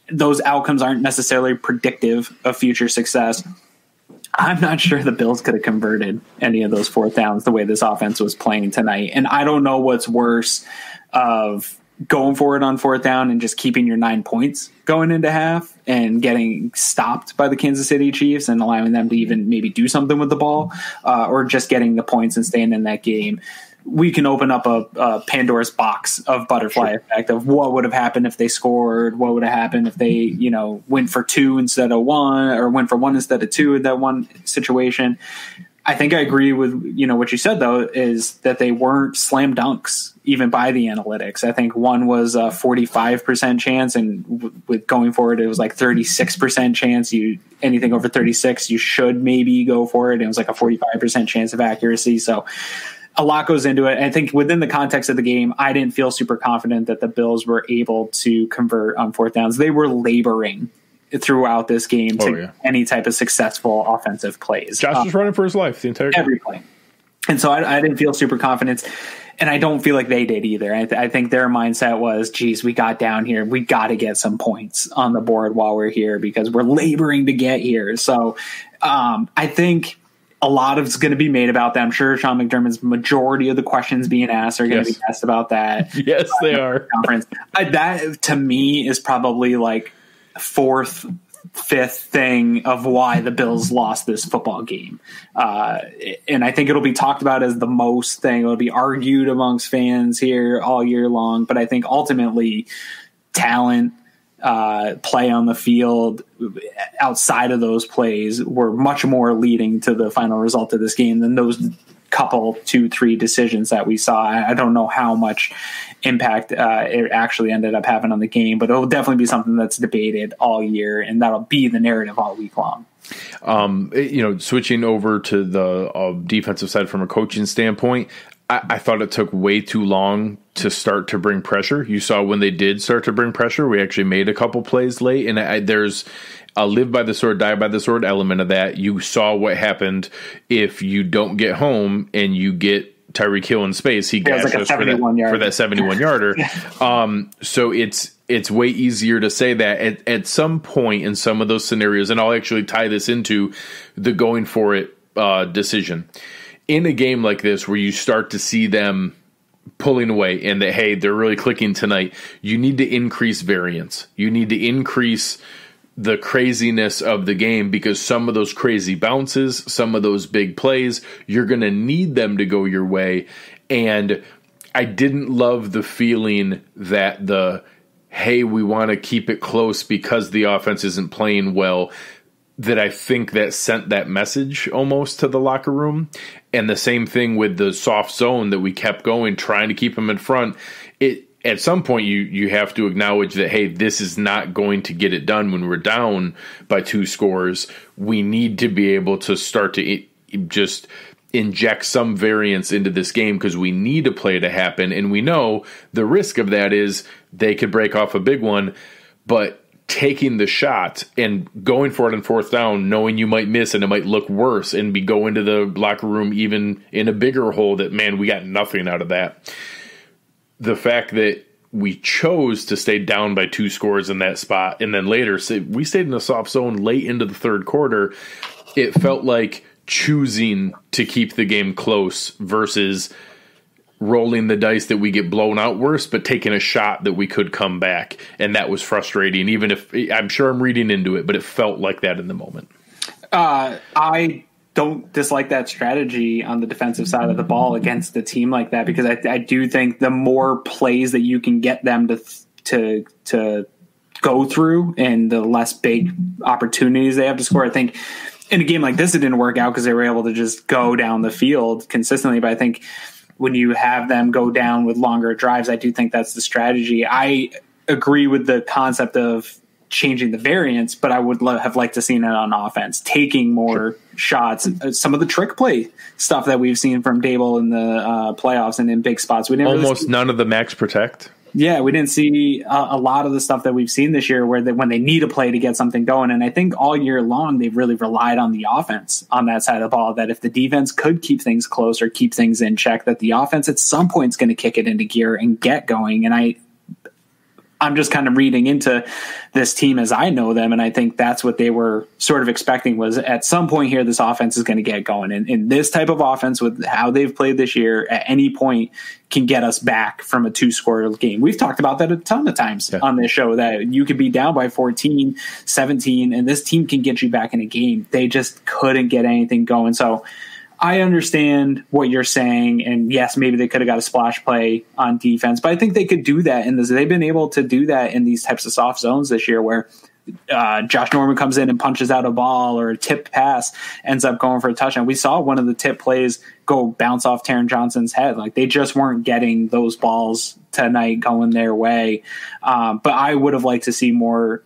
Those outcomes aren't necessarily predictive of future success. I'm not sure the Bills could have converted any of those fourth downs the way this offense was playing tonight. And I don't know what's worse of going for it on fourth down and just keeping your 9 points going into half and getting stopped by the Kansas City Chiefs and allowing them to even maybe do something with the ball, or just getting the points and staying in that game. We can open up a Pandora's box of butterfly effect of what would have happened if they scored, what would have happened if they, went for two instead of one, or went for one instead of two in that one situation. I think I agree with, what you said, though, is that they weren't slam dunks, even by the analytics. I think one was a 45% chance, and with going forward, it was like 36% chance. Anything over 36, you should maybe go for it. It was like a 45% chance of accuracy. So a lot goes into it. I think within the context of the game, I didn't feel super confident that the Bills were able to convert on fourth downs. They were laboring throughout this game to any type of successful offensive plays. Josh was running for his life the entire game. Every play. And so I didn't feel super confident, and I don't feel like they did either. I think their mindset was, geez, we got down here. We got to get some points on the board while we're here because we're laboring to get here. So I think a lot of it's going to be made about that. I'm sure Sean McDermott's majority of the questions being asked are going to be asked about that. Yes, they are. Conference. That, to me, is probably like fourth, fifth thing of why the Bills lost this football game. And I think it'll be talked about as the most thing. It'll be argued amongst fans here all year long. But I think ultimately talent, play on the field outside of those plays were much more leading to the final result of this game than those couple 2-3 decisions that we saw. I don't know how much impact it actually ended up having on the game, but it'll definitely be something that's debated all year, and that'll be the narrative all week long. Switching over to the defensive side from a coaching standpoint, I thought it took way too long to start to bring pressure. You saw when they did start to bring pressure, we actually made a couple plays late, and there's a live by the sword, die by the sword element of that. You saw what happened if you don't get home and you get Tyreek Hill in space. He gashed us for that 71-yarder. So it's way easier to say that at some point in some of those scenarios, and I'll actually tie this into the going for it decision. In a game like this where you start to see them pulling away and that, hey, they're really clicking tonight, you need to increase variance. You need to increase the craziness of the game because some of those crazy bounces, some of those big plays, you're going to need them to go your way. And I didn't love the feeling that hey, we want to keep it close because the offense isn't playing well, that I think that sent that message almost to the locker room. And the same thing with the soft zone that we kept going, trying to keep them in front. At some point, you have to acknowledge that, hey, this is not going to get it done when we're down by 2 scores. We need to be able to start to just inject some variance into this game because we need a play to happen. And we know the risk of that is they could break off a big one, but taking the shot and going for it on fourth down, knowing you might miss and it might look worse and be going to the locker room even in a bigger hole that, man, we got nothing out of that. The fact that we chose to stay down by 2 scores in that spot, and then later we stayed in the soft zone late into the third quarter, it felt like choosing to keep the game close versus rolling the dice that we get blown out worse, but taking a shot that we could come back. And that was frustrating, even if I'm sure I'm reading into it, but it felt like that in the moment. I don't dislike that strategy on the defensive side of the ball against a team like that, because I do think the more plays that you can get them to go through and the less big opportunities they have to score. I think in a game like this, it didn't work out because they were able to just go down the field consistently. But I think when you have them go down with longer drives, I do think that's the strategy. I agree with the concept of changing the variance, but I would have liked to seen it on offense, taking more shots. Some of the trick play stuff that we've seen from Dable in the playoffs and in big spots. We didn't almost none of the max protect. Yeah, we didn't see a lot of the stuff that we've seen this year where when they need a play to get something going. And I think all year long, they've really relied on the offense on that side of the ball, that if the defense could keep things close or keep things in check, that the offense at some point is going to kick it into gear and get going. And I'm just kind of reading into this team as I know them, and I think that's what they were sort of expecting, was at some point here, this offense is going to get going. And this type of offense, with how they've played this year, at any point can get us back from a 2-score game. We've talked about that a ton of times on this show, that you could be down by 14, 17, and this team can get you back in a game. They just couldn't get anything going. So I understand what you're saying, and yes, maybe they could have got a splash play on defense, but I think they could do that. And they've been able to do that in these types of soft zones this year, where Josh Norman comes in and punches out a ball, or a tip pass ends up going for a touchdown. We saw one of the tip plays go bounce off Taron Johnson's head. Like, they just weren't getting those balls tonight going their way. But I would have liked to see more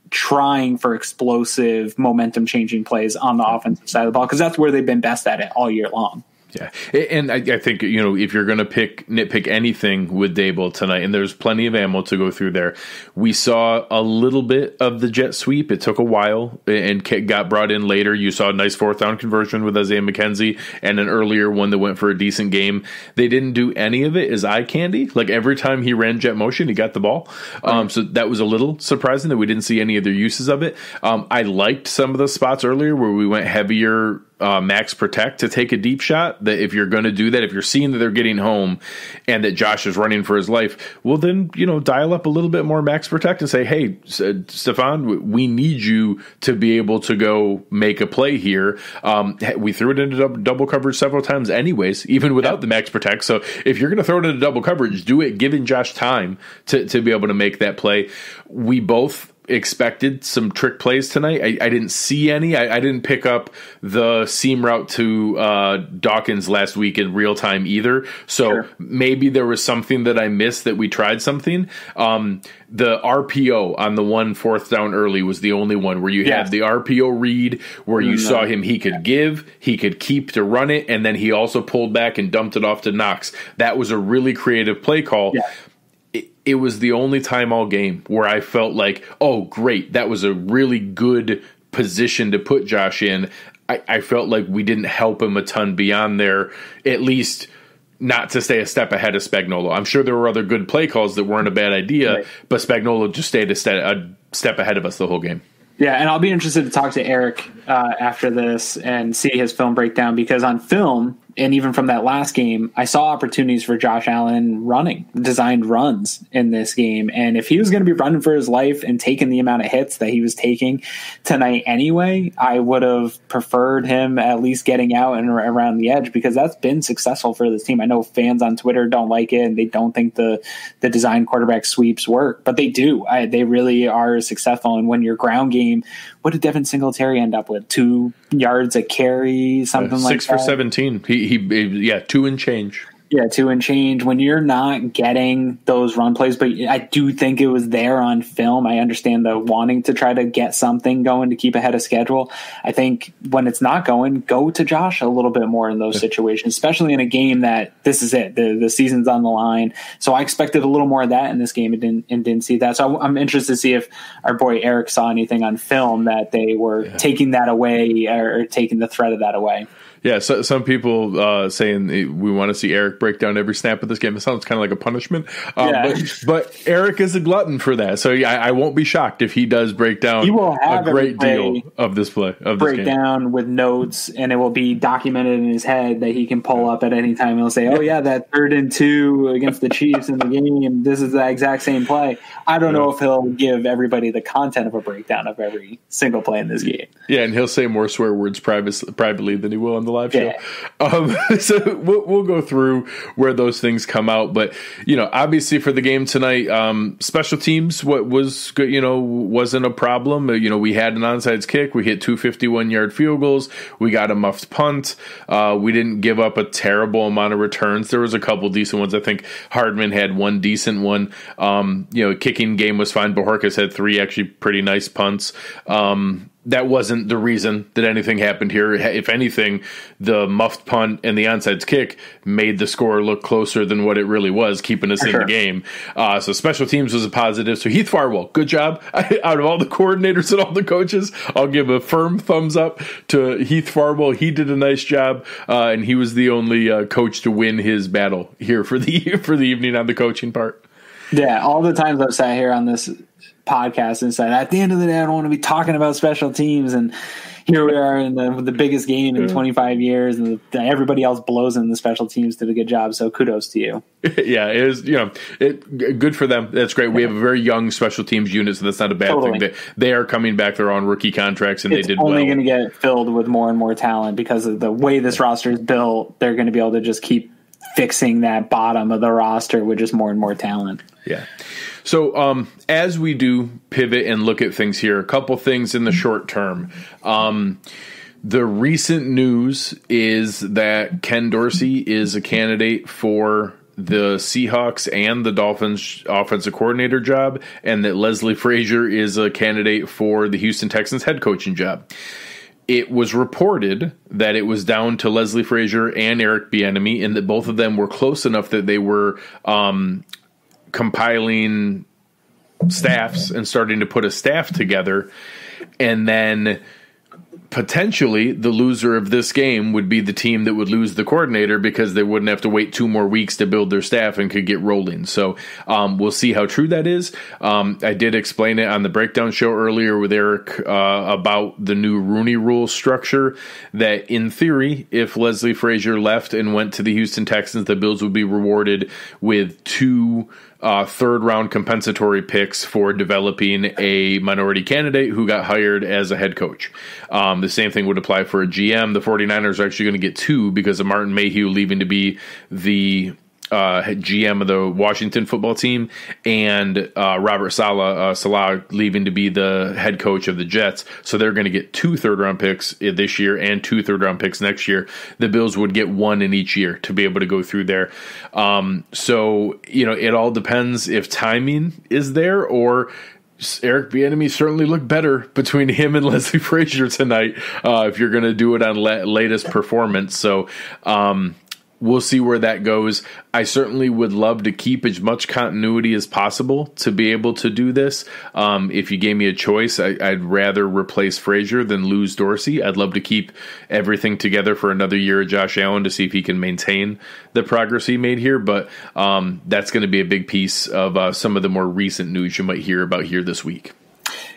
trying for explosive, momentum changing plays on the offensive side of the ball, because that's where they've been best at it all year long. Yeah, and I think, if you're going to nitpick anything with Daboll tonight, and there's plenty of ammo to go through there, we saw a little bit of the jet sweep. It took a while and got brought in later. You saw a nice fourth down conversion with Isaiah McKenzie and an earlier one that went for a decent game. They didn't do any of it as eye candy. Like, every time he ran jet motion, he got the ball. So that was a little surprising that we didn't see any other uses of it. I liked some of the spots earlier where we went heavier max protect to take a deep shot. That if you're going to do that, if you're seeing that they're getting home and that Josh is running for his life, well, then, dial up a little bit more max protect and say, hey, Stefan, we need you to be able to go make a play here. We threw it into double coverage several times anyways, even without the max protect. So if you're going to throw it into double coverage, do it giving Josh time to be able to make that play. We both expected some trick plays tonight. I didn't see any. I didn't pick up the seam route to Dawkins last week in real time either. So maybe there was something that I missed, that we tried something. The RPO on the 1 4th down early was the only one where you had the RPO read where you saw him. He could he could keep to run it, and then he also pulled back and dumped it off to Knox. That was a really creative play call. Yeah. It was the only time all game where I felt like, oh, great, that was a really good position to put Josh in. I felt like we didn't help him a ton beyond there, at least not to stay a step ahead of Spagnuolo. I'm sure there were other good play calls that weren't a bad idea, but Spagnuolo just stayed a step ahead of us the whole game. Yeah, and I'll be interested to talk to Eric after this and see his film breakdown, because on film, and even from that last game, I saw opportunities for Josh Allen designed runs in this game. And if he was going to be running for his life and taking the amount of hits that he was taking tonight anyway, I would have preferred him at least getting out and around the edge, because that's been successful for this team. I know fans on Twitter don't like it, and they don't think the design quarterback sweeps work, but they do. They really are successful. And when your ground game, what did Devin Singletary end up with? 2 yards a carry, something like that? 6 for 17. He 2 and change. Yeah, 2 and change. When you're not getting those run plays, but I do think it was there on film. I understand the wanting to try to get something going to keep ahead of schedule. I think when it's not going, go to Josh a little bit more in those situations, especially in a game that this is it. The season's on the line. So I expected a little more of that in this game and didn't see that. So I'm interested to see if our boy Eric saw anything on film that they were taking that away, or taking the threat of that away. Yeah, so some people saying we want to see Eric break down every snap of this game. It sounds kind of like a punishment. But Eric is a glutton for that. So I won't be shocked if he does break down a great deal of this play. Breakdown with notes, and it will be documented in his head that he can pull up at any time. He'll say, oh, yeah, that 3rd and 2 against the Chiefs in the game, this is the exact same play. I don't know if he'll give everybody the content of a breakdown of every single play in this game. Yeah, and he'll say more swear words privately than he will on the live show. So we'll go through where those things come out. But, obviously for the game tonight, special teams, what was good, wasn't a problem. We had an onside kick. We hit 2 51-yard field goals. We got a muffed punt. We didn't give up a terrible amount of returns. There was a couple decent ones. I think Hardman had one decent one. Kicking game was fine. Bojorquez had 3 actually pretty nice punts. That wasn't the reason that anything happened here. If anything, the muffed punt and the onside kick made the score look closer than what it really was, keeping us in the game. So special teams was a positive. So Heath Farwell, good job. Out of all the coordinators and all the coaches, I'll give a firm thumbs up to Heath Farwell. He did a nice job, and he was the only coach to win his battle here for the evening on the coaching part. Yeah, all the times I've sat here on this podcast and said, at the end of the day, I don't want to be talking about special teams, and here we are in the biggest game in 25 years, and everybody else blows in the special teams did a good job. So kudos to you. Yeah, it is. Good for them. That's great. We have a very young special teams unit, so that's not a bad thing. They are coming back. They're on rookie contracts, and they did well. It's only going to get filled with more and more talent because of the way this roster is built. They're going to be able to just keep fixing that bottom of the roster with just more and more talent. Yeah. So as we do pivot and look at things here, a couple things in the short term. The recent news is that Ken Dorsey is a candidate for the Seahawks and the Dolphins offensive coordinator job, and that Leslie Frazier is a candidate for the Houston Texans head coaching job. It was reported that it was down to Leslie Frazier and Eric Bieniemy, and that both of them were close enough that they were compiling staffs and starting to put a staff together, and then potentially the loser of this game would be the team that would lose the coordinator because they wouldn't have to wait 2 more weeks to build their staff and could get rolling. So we'll see how true that is. I did explain it on the breakdown show earlier with Eric about the new Rooney Rule structure, that in theory, if Leslie Frazier left and went to the Houston Texans, the Bills would be rewarded with 2 third-round compensatory picks for developing a minority candidate who got hired as a head coach. The same thing would apply for a GM. The 49ers are actually going to get 2 because of Martin Mayhew leaving to be the GM of the Washington football team, and Robert Salah leaving to be the head coach of the Jets. So they're going to get 2 third-round picks this year and 2 third-round picks next year. The Bills would get 1 in each year to be able to go through there. So, it all depends if timing is there, or Eric Bieniemy certainly looked better between him and Leslie Frazier tonight if you're going to do it on latest performance. So, we'll see where that goes. I certainly would love to keep as much continuity as possible to be able to do this. If you gave me a choice, I'd rather replace Frazier than lose Dorsey. I'd love to keep everything together for another year of Josh Allen to see if he can maintain the progress he made here. But that's going to be a big piece of some of the more recent news you might hear about here this week.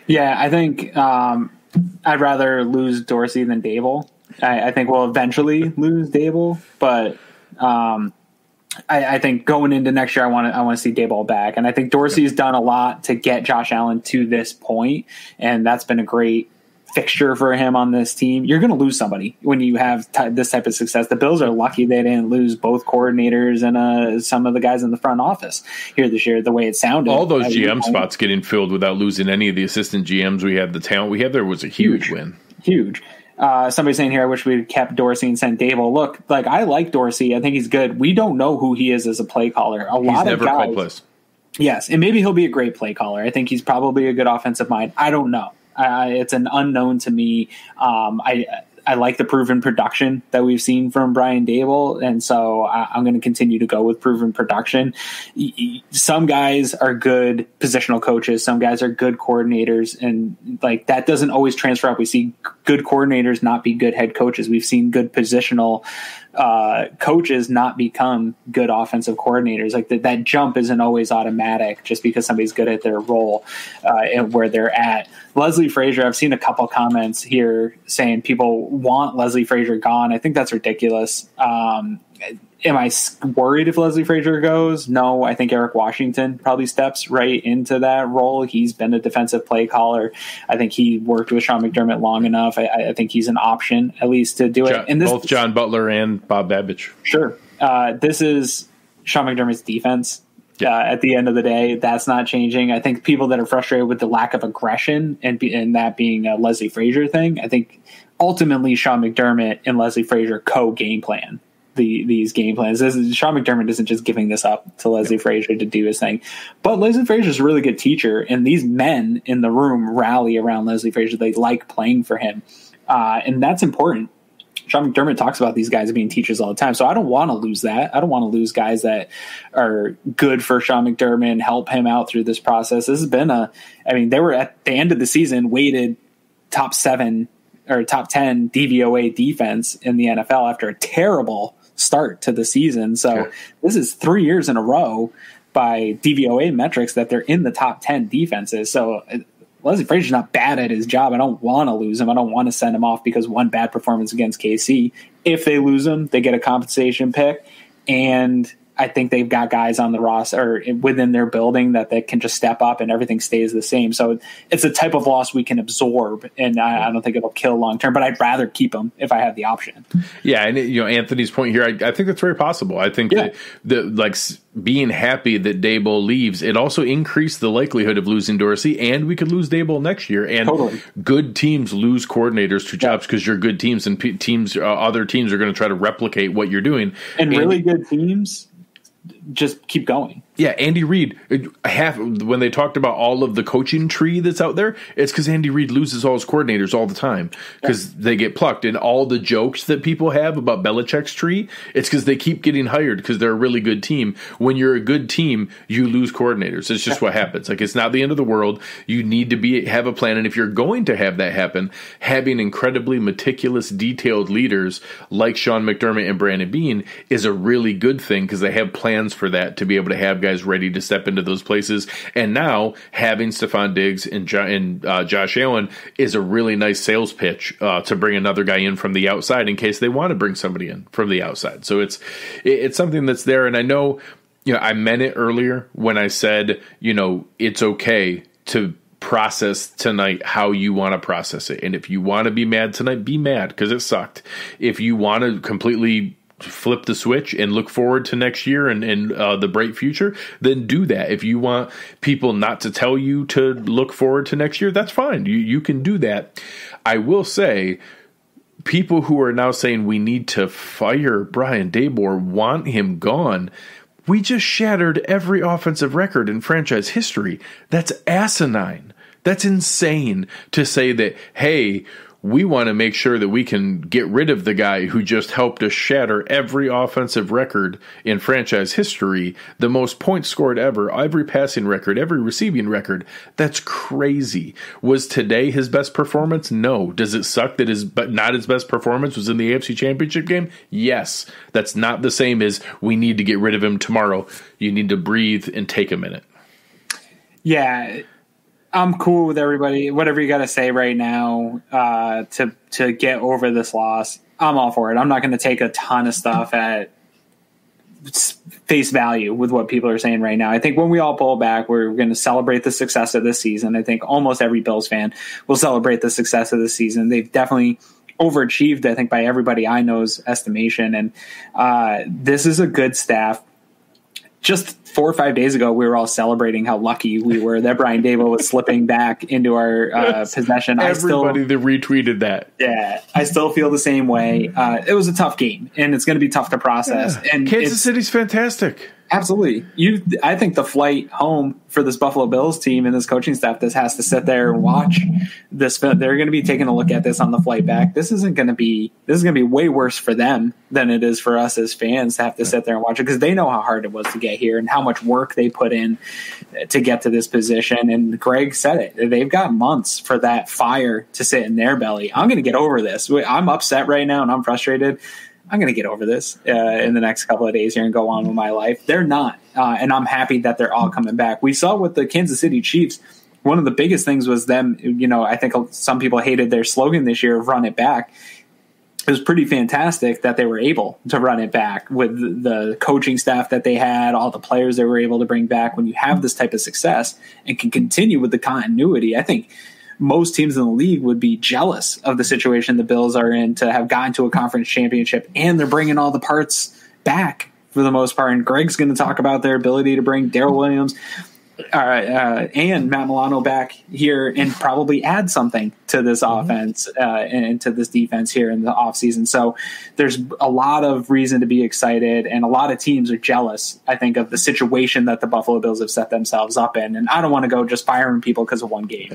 Yeah, I think I'd rather lose Dorsey than Dable. I think we'll eventually lose Dable, but I think going into next year, I want to see Daboll back, and I think Dorsey's done a lot to get Josh Allen to this point, and that's been a great fixture for him on this team. You're going to lose somebody when you have this type of success. The Bills are lucky they didn't lose both coordinators and some of the guys in the front office here this year. The way it sounded, all those GM spots getting filled without losing any of the assistant GMs we had, the talent we had there was a huge win. Huge. Somebody's saying here, I wish we had kept Dorsey and sent Dable. Look, I like Dorsey. I think he's good. We don't know who he is as a play caller. He's lot of guys. Called plays. Yes, and maybe he'll be a great play caller. I think he's probably a good offensive mind. I don't know. It's an unknown to me. I like the proven production that we've seen from Brian Daboll, and so I'm going to continue to go with proven production. Some guys are good positional coaches. Some guys are good coordinators, and that doesn't always transfer up. We see good coordinators not be good head coaches. We've seen good positional coaches not become good offensive coordinators. That jump isn't always automatic just because somebody's good at their role and where they're at. Leslie Frazier, I've seen a couple comments here saying people want Leslie Frazier gone. I think that's ridiculous. Am I worried if Leslie Frazier goes? No, I think Eric Washington probably steps right into that role. He's been a defensive play caller. I think he worked with Sean McDermott long enough. I think he's an option at least to do it. And both John Butler and Bob Babbage. Sure. This is Sean McDermott's defense. At the end of the day, that's not changing. I think people that are frustrated with the lack of aggression and that being a Leslie Frazier thing, I think ultimately Sean McDermott and Leslie Frazier co-game plan these game plans. Sean McDermott isn't just giving this up to Leslie Frazier to do his thing. But Leslie Frazier is a really good teacher, and these men in the room rally around Leslie Frazier. They like playing for him, and that's important. Sean McDermott talks about these guys being teachers all the time, so I don't want to lose that. I don't want to lose guys that are good for Sean McDermott and help him out through this process. This has been they were at the end of the season weighted top 7 or top 10 DVOA defense in the NFL after a terrible start to the season. So This is 3 years in a row by DVOA metrics that they're in the top 10 defenses. So Leslie Frazier's not bad at his job. I don't want to lose him. I don't want to send him off because one bad performance against KC. If they lose him, they get a compensation pick, and I think they've got guys on the roster or within their building that they can just step up and everything stays the same. So it's a type of loss we can absorb, and I don't think it'll kill long term, but I'd rather keep him if I have the option. Yeah. And Anthony's point here, I think that's very possible. I think that being happy that Daboll leaves, it also increased the likelihood of losing Dorsey, and we could lose Daboll next year. And good teams lose coordinators to jobs because you're good teams, and other teams are going to try to replicate what you're doing. And really good teams just keep going. Yeah, Andy Reid, when they talked about all of the coaching tree that's out there, it's because Andy Reid loses all his coordinators all the time because they get plucked. And all the jokes that people have about Belichick's tree, it's because they keep getting hired because they're a really good team. When you're a good team, you lose coordinators. It's just what happens. Like, it's not the end of the world. You need to have a plan. And if you're going to have that happen, having incredibly meticulous, detailed leaders like Sean McDermott and Brandon Beane is a really good thing because they have plans for that to be able to have guys ready to step into those places. And now having Stephon Diggs and Josh Allen is a really nice sales pitch to bring another guy in from the outside in case they want to bring somebody in from the outside. So it's something that's there. And I know, I meant it earlier when I said, it's okay to process tonight how you want to process it. And if you want to be mad tonight, be mad because it sucked. If you want to completely flip the switch and look forward to next year and the bright future, then do that. If you want people not to tell you to look forward to next year, that's fine. You can do that. I will say, people who are now saying we need to fire Brian Daboll, want him gone, we just shattered every offensive record in franchise history. That's asinine. That's insane to say that, hey, we want to make sure that we can get rid of the guy who just helped us shatter every offensive record in franchise history, the most points scored ever, every passing record, every receiving record. That's crazy. Was today his best performance? No. Does it suck that not his best performance was in the AFC Championship game? Yes. That's not the same as we need to get rid of him tomorrow. You need to breathe and take a minute. Yeah. I'm cool with everybody. Whatever you got to say right now to get over this loss, I'm all for it. I'm not going to take a ton of stuff at face value with what people are saying right now. I think when we all pull back, we're going to celebrate the success of this season. I think almost every Bills fan will celebrate the success of this season. They've definitely overachieved, I think, by everybody I know's estimation. And this is a good staff. Just 4 or 5 days ago, we were all celebrating how lucky we were that Brian Daboll was slipping back into our possession. Everybody that retweeted that. Yeah, I still feel the same way. It was a tough game, and it's going to be tough to process. Yeah. And Kansas City's fantastic. Absolutely. I think the flight home for this Buffalo Bills team and this coaching staff that has to sit there and watch this, they're going to be taking a look at this on the flight back. This is going to be way worse for them than it is for us as fans to have to sit there and watch it because they know how hard it was to get here and how much work they put in to get to this position. And Greg said it. They've got months for that fire to sit in their belly. I'm going to get over this. I'm upset right now and I'm frustrated. I'm going to get over this in the next couple of days here and go on with my life. They're not. And I'm happy that they're all coming back. We saw with the Kansas City Chiefs, one of the biggest things was them, I think some people hated their slogan this year of run it back. It was pretty fantastic that they were able to run it back with the coaching staff that they had, all the players they were able to bring back. When you have this type of success and can continue with the continuity, I think most teams in the league would be jealous of the situation the Bills are in to have gotten to a conference championship, and they're bringing all the parts back for the most part. And Greg's going to talk about their ability to bring Darrell Williams and Matt Milano back here and probably add something to this offense and to this defense here in the offseason. So there's a lot of reason to be excited, and a lot of teams are jealous, I think, of the situation that the Buffalo Bills have set themselves up in. And I don't want to go just firing people because of one game.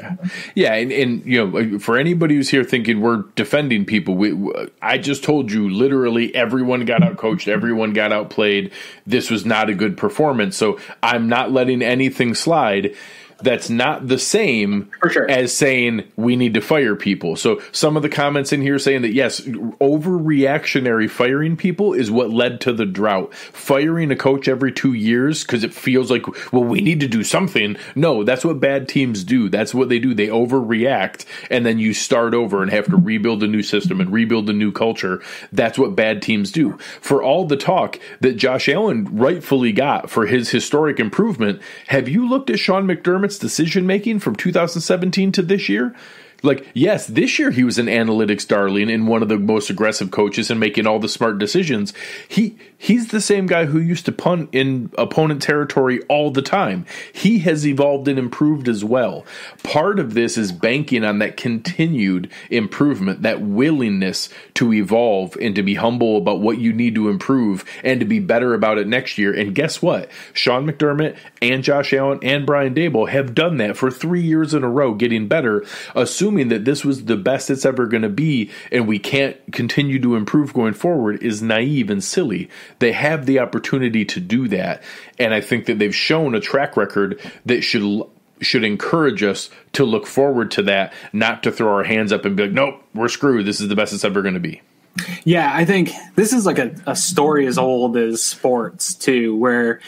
Yeah, and for anybody who's here thinking we're defending people, I just told you literally everyone got out coached, everyone got outplayed. This was not a good performance. So I'm not letting anything slide. That's not the same as saying we need to fire people. So some of the comments in here saying that, yes, overreactionary firing people is what led to the drought. Firing a coach every 2 years because it feels like, well, we need to do something. No, that's what bad teams do. That's what they do. They overreact, and then you start over and have to rebuild a new system and rebuild a new culture. That's what bad teams do. For all the talk that Josh Allen rightfully got for his historic improvement, have you looked at Sean McDermott's decision-making from 2017 to this year? Like, yes, this year he was an analytics darling and one of the most aggressive coaches and making all the smart decisions. He's the same guy who used to punt in opponent territory all the time. He has evolved and improved as well. Part of this is banking on that continued improvement, that willingness to evolve and to be humble about what you need to improve and to be better about it next year. And guess what? Sean McDermott and Josh Allen and Brian Daboll have done that for 3 years in a row, getting better, assuming that this was the best it's ever going to be and we can't continue to improve going forward is naive and silly. They have the opportunity to do that, and I think that they've shown a track record that should encourage us to look forward to that, not to throw our hands up and be like, nope, we're screwed. This is the best it's ever going to be. Yeah, I think this is like a story as old as sports, too, where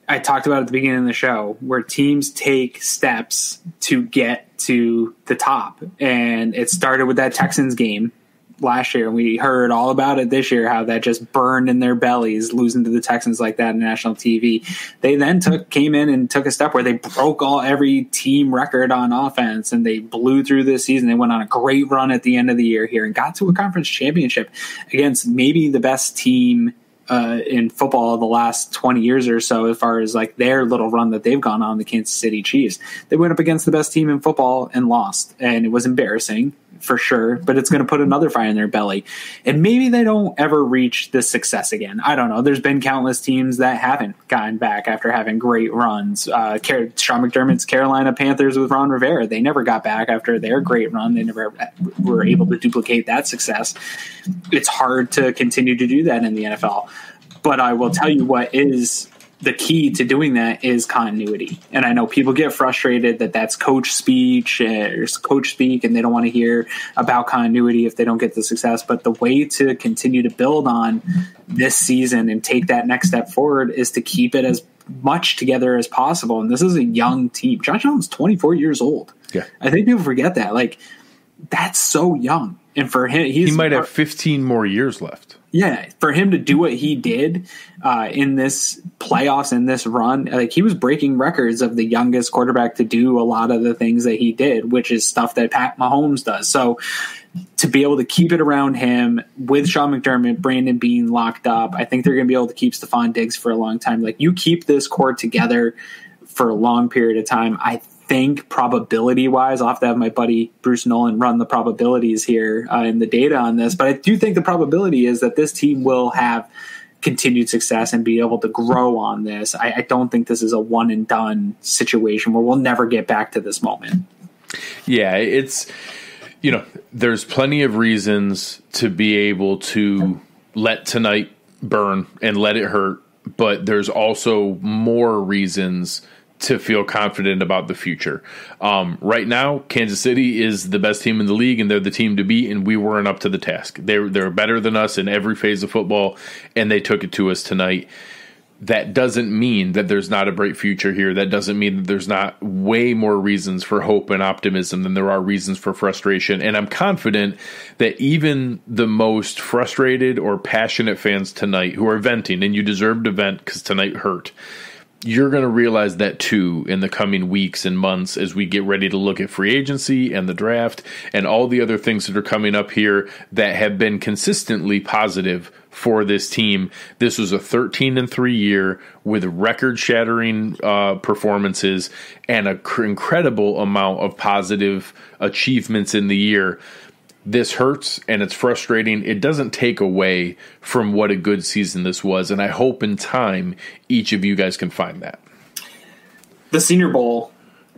I talked about at the beginning of the show, where teams take steps to get to the top. And it started with that Texans game last year. We heard all about it this year, how that just burned in their bellies, losing to the Texans like that on national TV. They then came in and took a step where they broke every team record on offense, and they blew through this season. They went on a great run at the end of the year here and got to a conference championship against maybe the best team in football the last 20 years or so, as far as like their little run that they've gone on, the Kansas City Chiefs. They went up against the best team in football and lost, and it was embarrassing for sure, but it's going to put another fire in their belly. And maybe they don't ever reach this success again. I don't know. There's been countless teams that haven't gotten back after having great runs. Sean McDermott's Carolina Panthers with Ron Rivera, they never got back after their great run. They never were able to duplicate that success. It's hard to continue to do that in the NFL. But I will tell you what is the key to doing that is continuity. And I know people get frustrated that that's coach speech or coach speak, and they don't want to hear about continuity if they don't get the success. But the way to continue to build on this season and take that next step forward is to keep it as much together as possible. And this is a young team. Josh Allen's 24 years old. Yeah, I think people forget that. Like, that's so young. And for him, he might have 15 more years left. Yeah, for him to do what he did in this playoffs and this run, like he was breaking records of the youngest quarterback to do a lot of the things that he did, which is stuff that Pat Mahomes does. So to be able to keep it around him with Sean McDermott, Brandon Beane locked up, I think they're going to be able to keep Stephon Diggs for a long time. Like, you keep this core together for a long period of time, I think probability-wise, I'll have to have my buddy Bruce Nolan run the probabilities here and the data on this, but I do think the probability is that this team will have continued success and be able to grow on this. I don't think this is a one-and-done situation where we'll never get back to this moment. Yeah, it's, there's plenty of reasons to be able to let tonight burn and let it hurt, but there's also more reasons to feel confident about the future. Right now, Kansas City is the best team in the league, and they're the team to beat, and we weren't up to the task. They're better than us in every phase of football, and they took it to us tonight. That doesn't mean that there's not a bright future here. That doesn't mean that there's not way more reasons for hope and optimism than there are reasons for frustration. And I'm confident that even the most frustrated or passionate fans tonight who are venting, and you deserve to vent because tonight hurt, you're going to realize that too in the coming weeks and months as we get ready to look at free agency and the draft and all the other things that are coming up here that have been consistently positive for this team. This was a 13-3 year with record-shattering performances and an incredible amount of positive achievements in the year. This hurts and it's frustrating. It doesn't take away from what a good season this was, and I hope in time each of you guys can find that. The Senior Bowl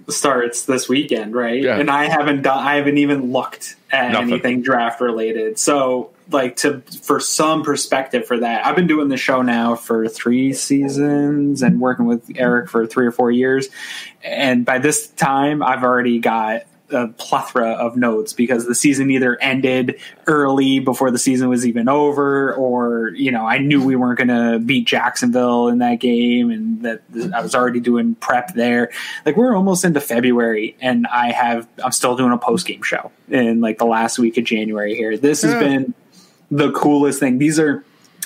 starts this weekend, right? Yeah. And I haven't even looked at anything draft related. So, for some perspective for that, I've been doing the show now for 3 seasons and working with Eric for 3 or 4 years, and by this time I've already got a plethora of notes because the season either ended early before the season was even over, or I knew we weren't going to beat Jacksonville in that game, and that I was already doing prep there. Like, we're almost into February, and I'm still doing a post game show in the last week of January here. This has been the coolest thing.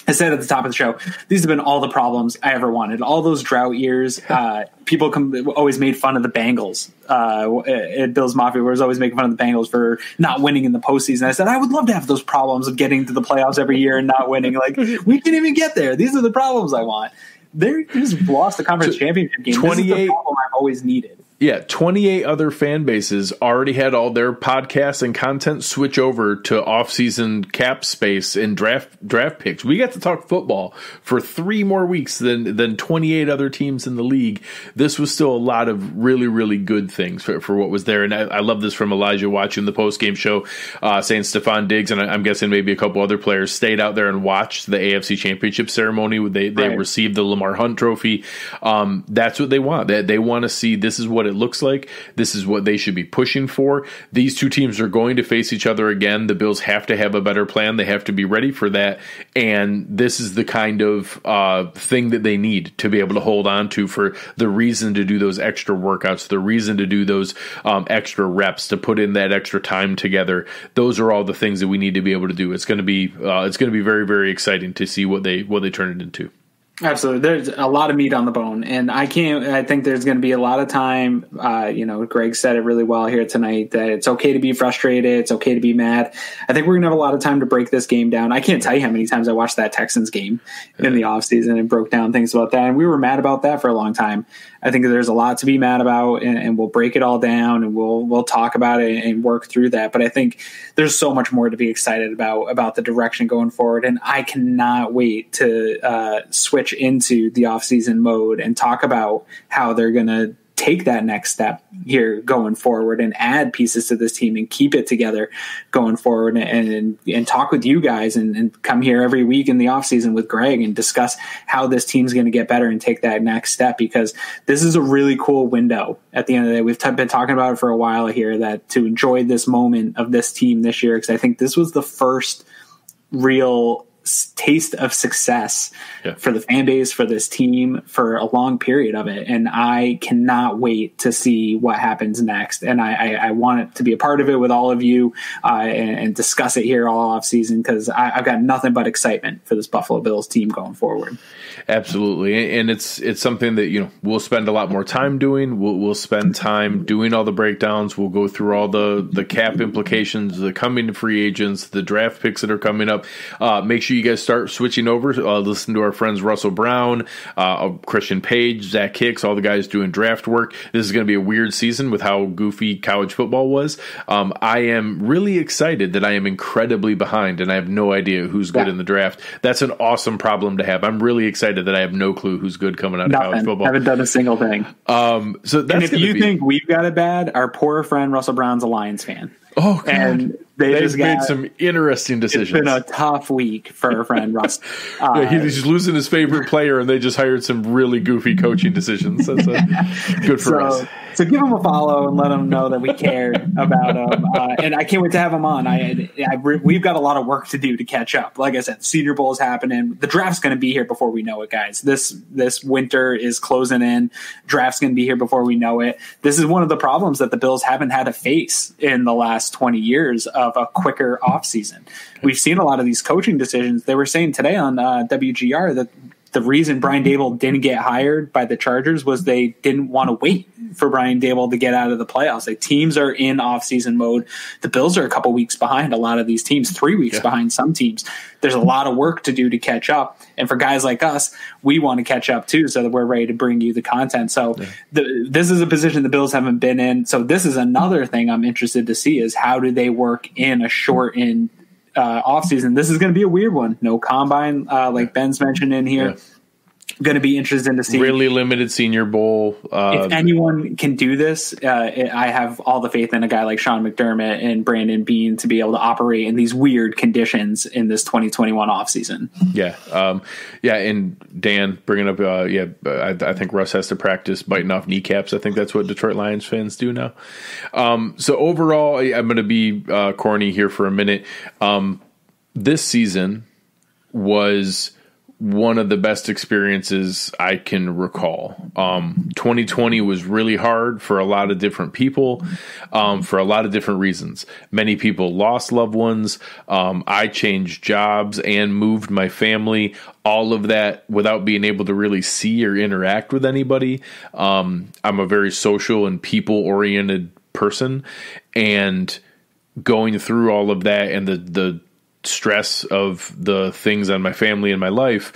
I said at the top of the show, these have been all the problems I ever wanted. All those drought years, people always made fun of the Bengals at Bills Mafia, where it was always making fun of the Bengals for not winning in the postseason. I said, I would love to have those problems of getting to the playoffs every year and not winning. Like, we can't even get there. These are the problems I want. They just lost the conference championship game. 28, this is the problem I've always needed. Yeah, 28 other fan bases already had all their podcasts and content switch over to off-season cap space and draft picks. We got to talk football for 3 more weeks than 28 other teams in the league. This was still a lot of really, really good things for what was there. And I love this from Elijah watching the post-game show, saying Stephon Diggs, and I'm guessing maybe a couple other players, stayed out there and watched the AFC Championship ceremony. They received the Lamar Hunt trophy. That's what they want. They want to see this is what it looks like. This is what they should be pushing for. These two teams are going to face each other again. The Bills have to have a better plan. They have to be ready for that. And this is the kind of thing that they need to be able to hold on to for the reason to do those extra workouts, the reason to do those extra reps, to put in that extra time together. Those are all the things that we need to be able to do. It's going to be very, very exciting to see what they turn it into. Absolutely. There's a lot of meat on the bone, and I think there's going to be a lot of time. Greg said it really well here tonight that it's okay to be frustrated. It's okay to be mad. I think we're going to have a lot of time to break this game down. I can't tell you how many times I watched that Texans game in the offseason and broke down things about that. And we were mad about that for a long time. I think there's a lot to be mad about, and we'll break it all down and we'll talk about it and work through that. But I think there's so much more to be excited about the direction going forward. And I cannot wait to switch into the off-season mode and talk about how they're going to take that next step here going forward and add pieces to this team and keep it together going forward, and talk with you guys and come here every week in the offseason with Greg and discuss how this team's going to get better and take that next step, because this is a really cool window at the end of the day. We've been talking about it for a while here, that to enjoy this moment of this team this year, because I think this was the first real taste of success for the fan base, for this team, for a long period of it. And I cannot wait to see what happens next. And I want it to be a part of it with all of you and discuss it here all off season, because I've got nothing but excitement for this Buffalo Bills team going forward. Absolutely. And it's something that, we'll spend a lot more time doing. We'll spend time doing all the breakdowns. We'll go through all the cap implications, the coming free agents, the draft picks that are coming up. Make sure you guys start switching over. Listen to our friends Russell Brown, Christian Page, Zach Hicks, all the guys doing draft work. This is going to be a weird season with how goofy college football was. I am really excited that I am incredibly behind and I have no idea who's good in the draft. That's an awesome problem to have. I'm really excited that I have no clue who's good coming out of college football. Haven't done a single thing. So that's, and if you think we've got it bad, our poor friend Russell Brown's a Lions fan. Oh, God. And they've made some interesting decisions. It's been a tough week for our friend Russ. He's just losing his favorite player, and they just hired some really goofy coaching decisions. That's good for us. So give him a follow and let him know that we cared about him. And I can't wait to have him on. We've got a lot of work to do to catch up. Like I said, Senior Bowl is happening. The draft's going to be here before we know it, guys. This winter is closing in. Draft's going to be here before we know it. This is one of the problems that the Bills haven't had to face in the last 20 years of a quicker offseason. We've seen a lot of these coaching decisions. They were saying today on WGR that the reason Brian Daboll didn't get hired by the Chargers was they didn't want to wait for Brian Daboll to get out of the playoffs. Like, teams are in off-season mode. The Bills are a couple weeks behind a lot of these teams, 3 weeks behind some teams. There's a lot of work to do to catch up. And for guys like us, we want to catch up too, so that we're ready to bring you the content. So this is a position the Bills haven't been in. So this is another thing I'm interested to see, is how do they work in a shortened offseason. This is going to be a weird one. No combine, like Ben's mentioned in here. Going to be interesting to see. Really limited Senior Bowl. If anyone can do this, I have all the faith in a guy like Sean McDermott and Brandon Beane to be able to operate in these weird conditions in this 2021 offseason. And Dan bringing up, I think Russ has to practice biting off kneecaps. I think that's what Detroit Lions fans do now. So overall, I'm going to be corny here for a minute. This season was one of the best experiences I can recall. 2020 was really hard for a lot of different people, for a lot of different reasons. Many people lost loved ones. I changed jobs and moved my family, all of that without being able to really see or interact with anybody. I'm a very social and people-oriented person, and going through all of that and the stress of the things on my family and my life,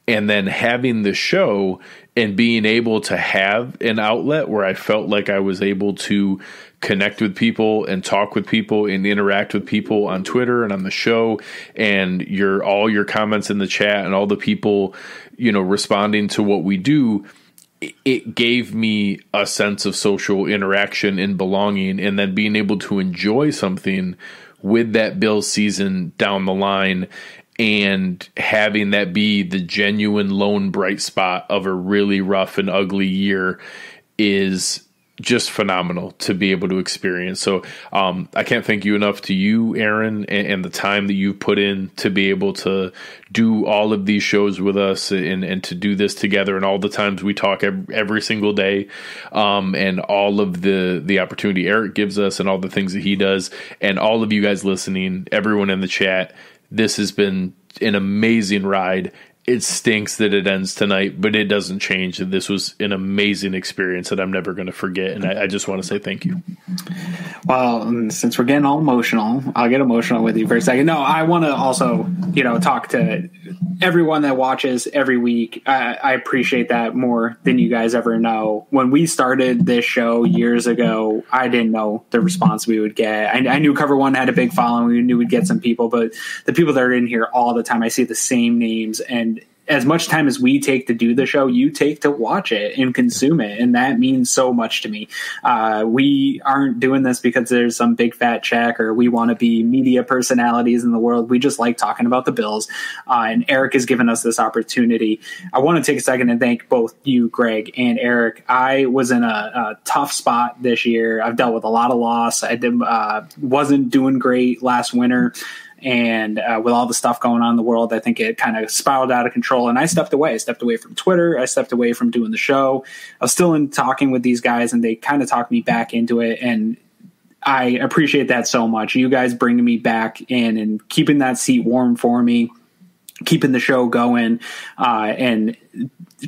and then having the show and being able to have an outlet where I felt like I was able to connect with people and talk with people and interact with people on Twitter and on the show, and all your comments in the chat and all the people, responding to what we do. It gave me a sense of social interaction and belonging, and then being able to enjoy something with that Bills season down the line and having that be the genuine lone bright spot of a really rough and ugly year is just phenomenal to be able to experience. So I can't thank you enough to you, Aaron, and the time that you've put in to be able to do all of these shows with us and to do this together, and all the times we talk every single day, and all of the opportunity Eric gives us and all the things that he does, and all of you guys listening, everyone in the chat. This has been an amazing ride. It stinks that it ends tonight, but it doesn't change. This was an amazing experience that I'm never going to forget, and I just want to say thank you. Well, since we're getting all emotional, I'll get emotional with you for a second. No, I want to also, talk to everyone that watches every week. I appreciate that more than you guys ever know. When we started this show years ago, I didn't know the response we would get. I knew Cover One had a big following. We knew we'd get some people, but the people that are in here all the time, I see the same names, and as much time as we take to do the show, you take to watch it and consume it. And that means so much to me. We aren't doing this because there's some big fat check or we want to be media personalities in the world. We just like talking about the Bills. And Eric has given us this opportunity. I want to take a second and thank both you, Greg, and Eric. I was in a tough spot this year. I've dealt with a lot of loss. I wasn't doing great last winter. And with all the stuff going on in the world, I think it kind of spiraled out of control. And I stepped away. I stepped away from Twitter. I stepped away from doing the show. I was still in talking with these guys, and they kind of talked me back into it. And I appreciate that so much. You guys bringing me back in and keeping that seat warm for me, keeping the show going, and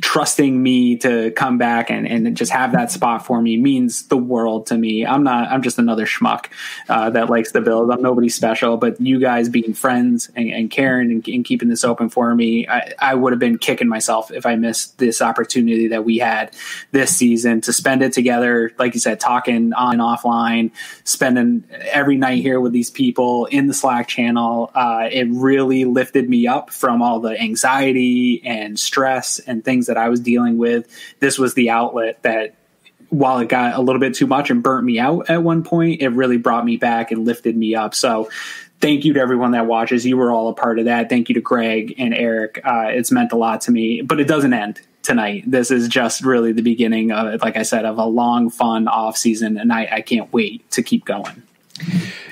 trusting me to come back and just have that spot for me means the world to me. I'm just another schmuck that likes the Bills. I'm nobody special, but you guys being friends and caring and keeping this open for me, I would have been kicking myself if I missed this opportunity that we had this season to spend it together. Like you said, talking on and offline, spending every night here with these people in the Slack channel. It really lifted me up from all the anxiety and stress and things that I was dealing with. This was the outlet that, while it got a little bit too much and burnt me out at one point, it really brought me back and lifted me up. So thank you to everyone that watches. You were all a part of that. Thank you to Greg and Eric. It's meant a lot to me, but it doesn't end tonight. This is just really the beginning of, like I said, of a long, fun off season, and I can't wait to keep going.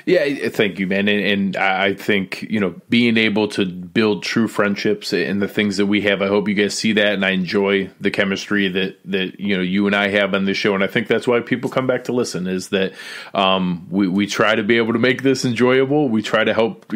Yeah, thank you, man. And I think, being able to build true friendships and the things that we have, I hope you guys see that. And I enjoy the chemistry that you and I have on this show. And I think that's why people come back to listen, is that we try to be able to make this enjoyable. We try to help,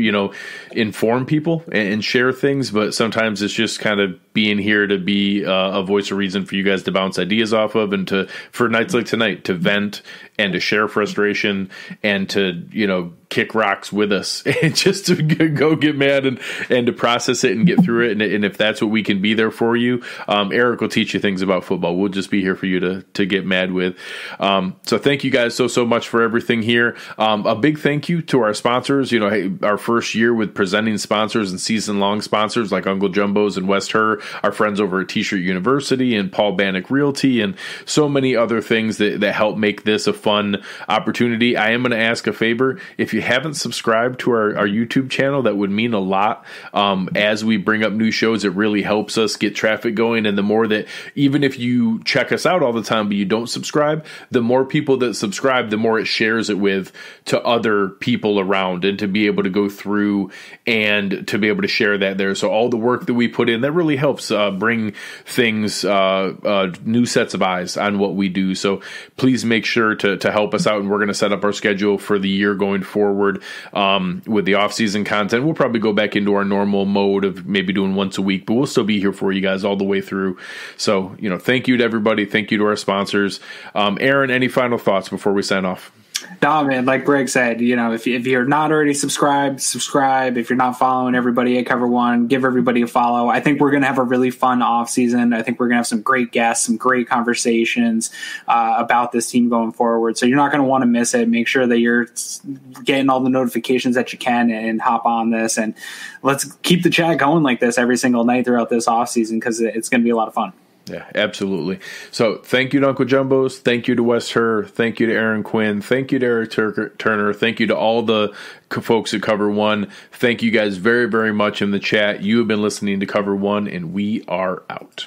inform people and share things. But sometimes it's just kind of being here to be a voice of reason for you guys to bounce ideas off of, and for nights like tonight to vent and to share frustration and to, kick rocks with us and just to go get mad and to process it and get through it. And if that's what we can be there for you, Eric will teach you things about football. We'll just be here for you to get mad with. So thank you guys so much for everything here. A big thank you to our sponsors. Our first year with presenting sponsors and season-long sponsors like Uncle Jumbo's and West Her, our friends over at T-Shirt University and Paul Bannock Realty, and so many other things that help make this a fun opportunity. I am going to ask a favor. If you you haven't subscribed to our YouTube channel, that would mean a lot. As we bring up new shows, it really helps us get traffic going. And the more that, even if you check us out all the time, but you don't subscribe, the more people that subscribe, the more it shares it with to other people around, and to be able to go through and to be able to share that there. So all the work that we put in, that really helps bring things, new sets of eyes on what we do. So please make sure to help us out. And we're going to set up our schedule for the year going forward with the off-season content. We'll probably go back into our normal mode of maybe doing once a week, but we'll still be here for you guys all the way through. So, thank you to everybody. Thank you to our sponsors. Aaron, any final thoughts before we sign off? No, man, like Greg said, if you're not already subscribed, subscribe. If you're not following everybody at Cover One, give everybody a follow. I think we're going to have a really fun off season. I think we're going to have some great guests, some great conversations about this team going forward. So you're not going to want to miss it. Make sure that you're getting all the notifications that you can and hop on this. And let's keep the chat going like this every single night throughout this off season, because it's going to be a lot of fun. Yeah, absolutely. So thank you to Uncle Jumbo's. Thank you to Wes Herr. Thank you to Aaron Quinn. Thank you to Eric Turner. Thank you to all the folks at Cover One. Thank you guys very, very much in the chat. You have been listening to Cover One, and we are out.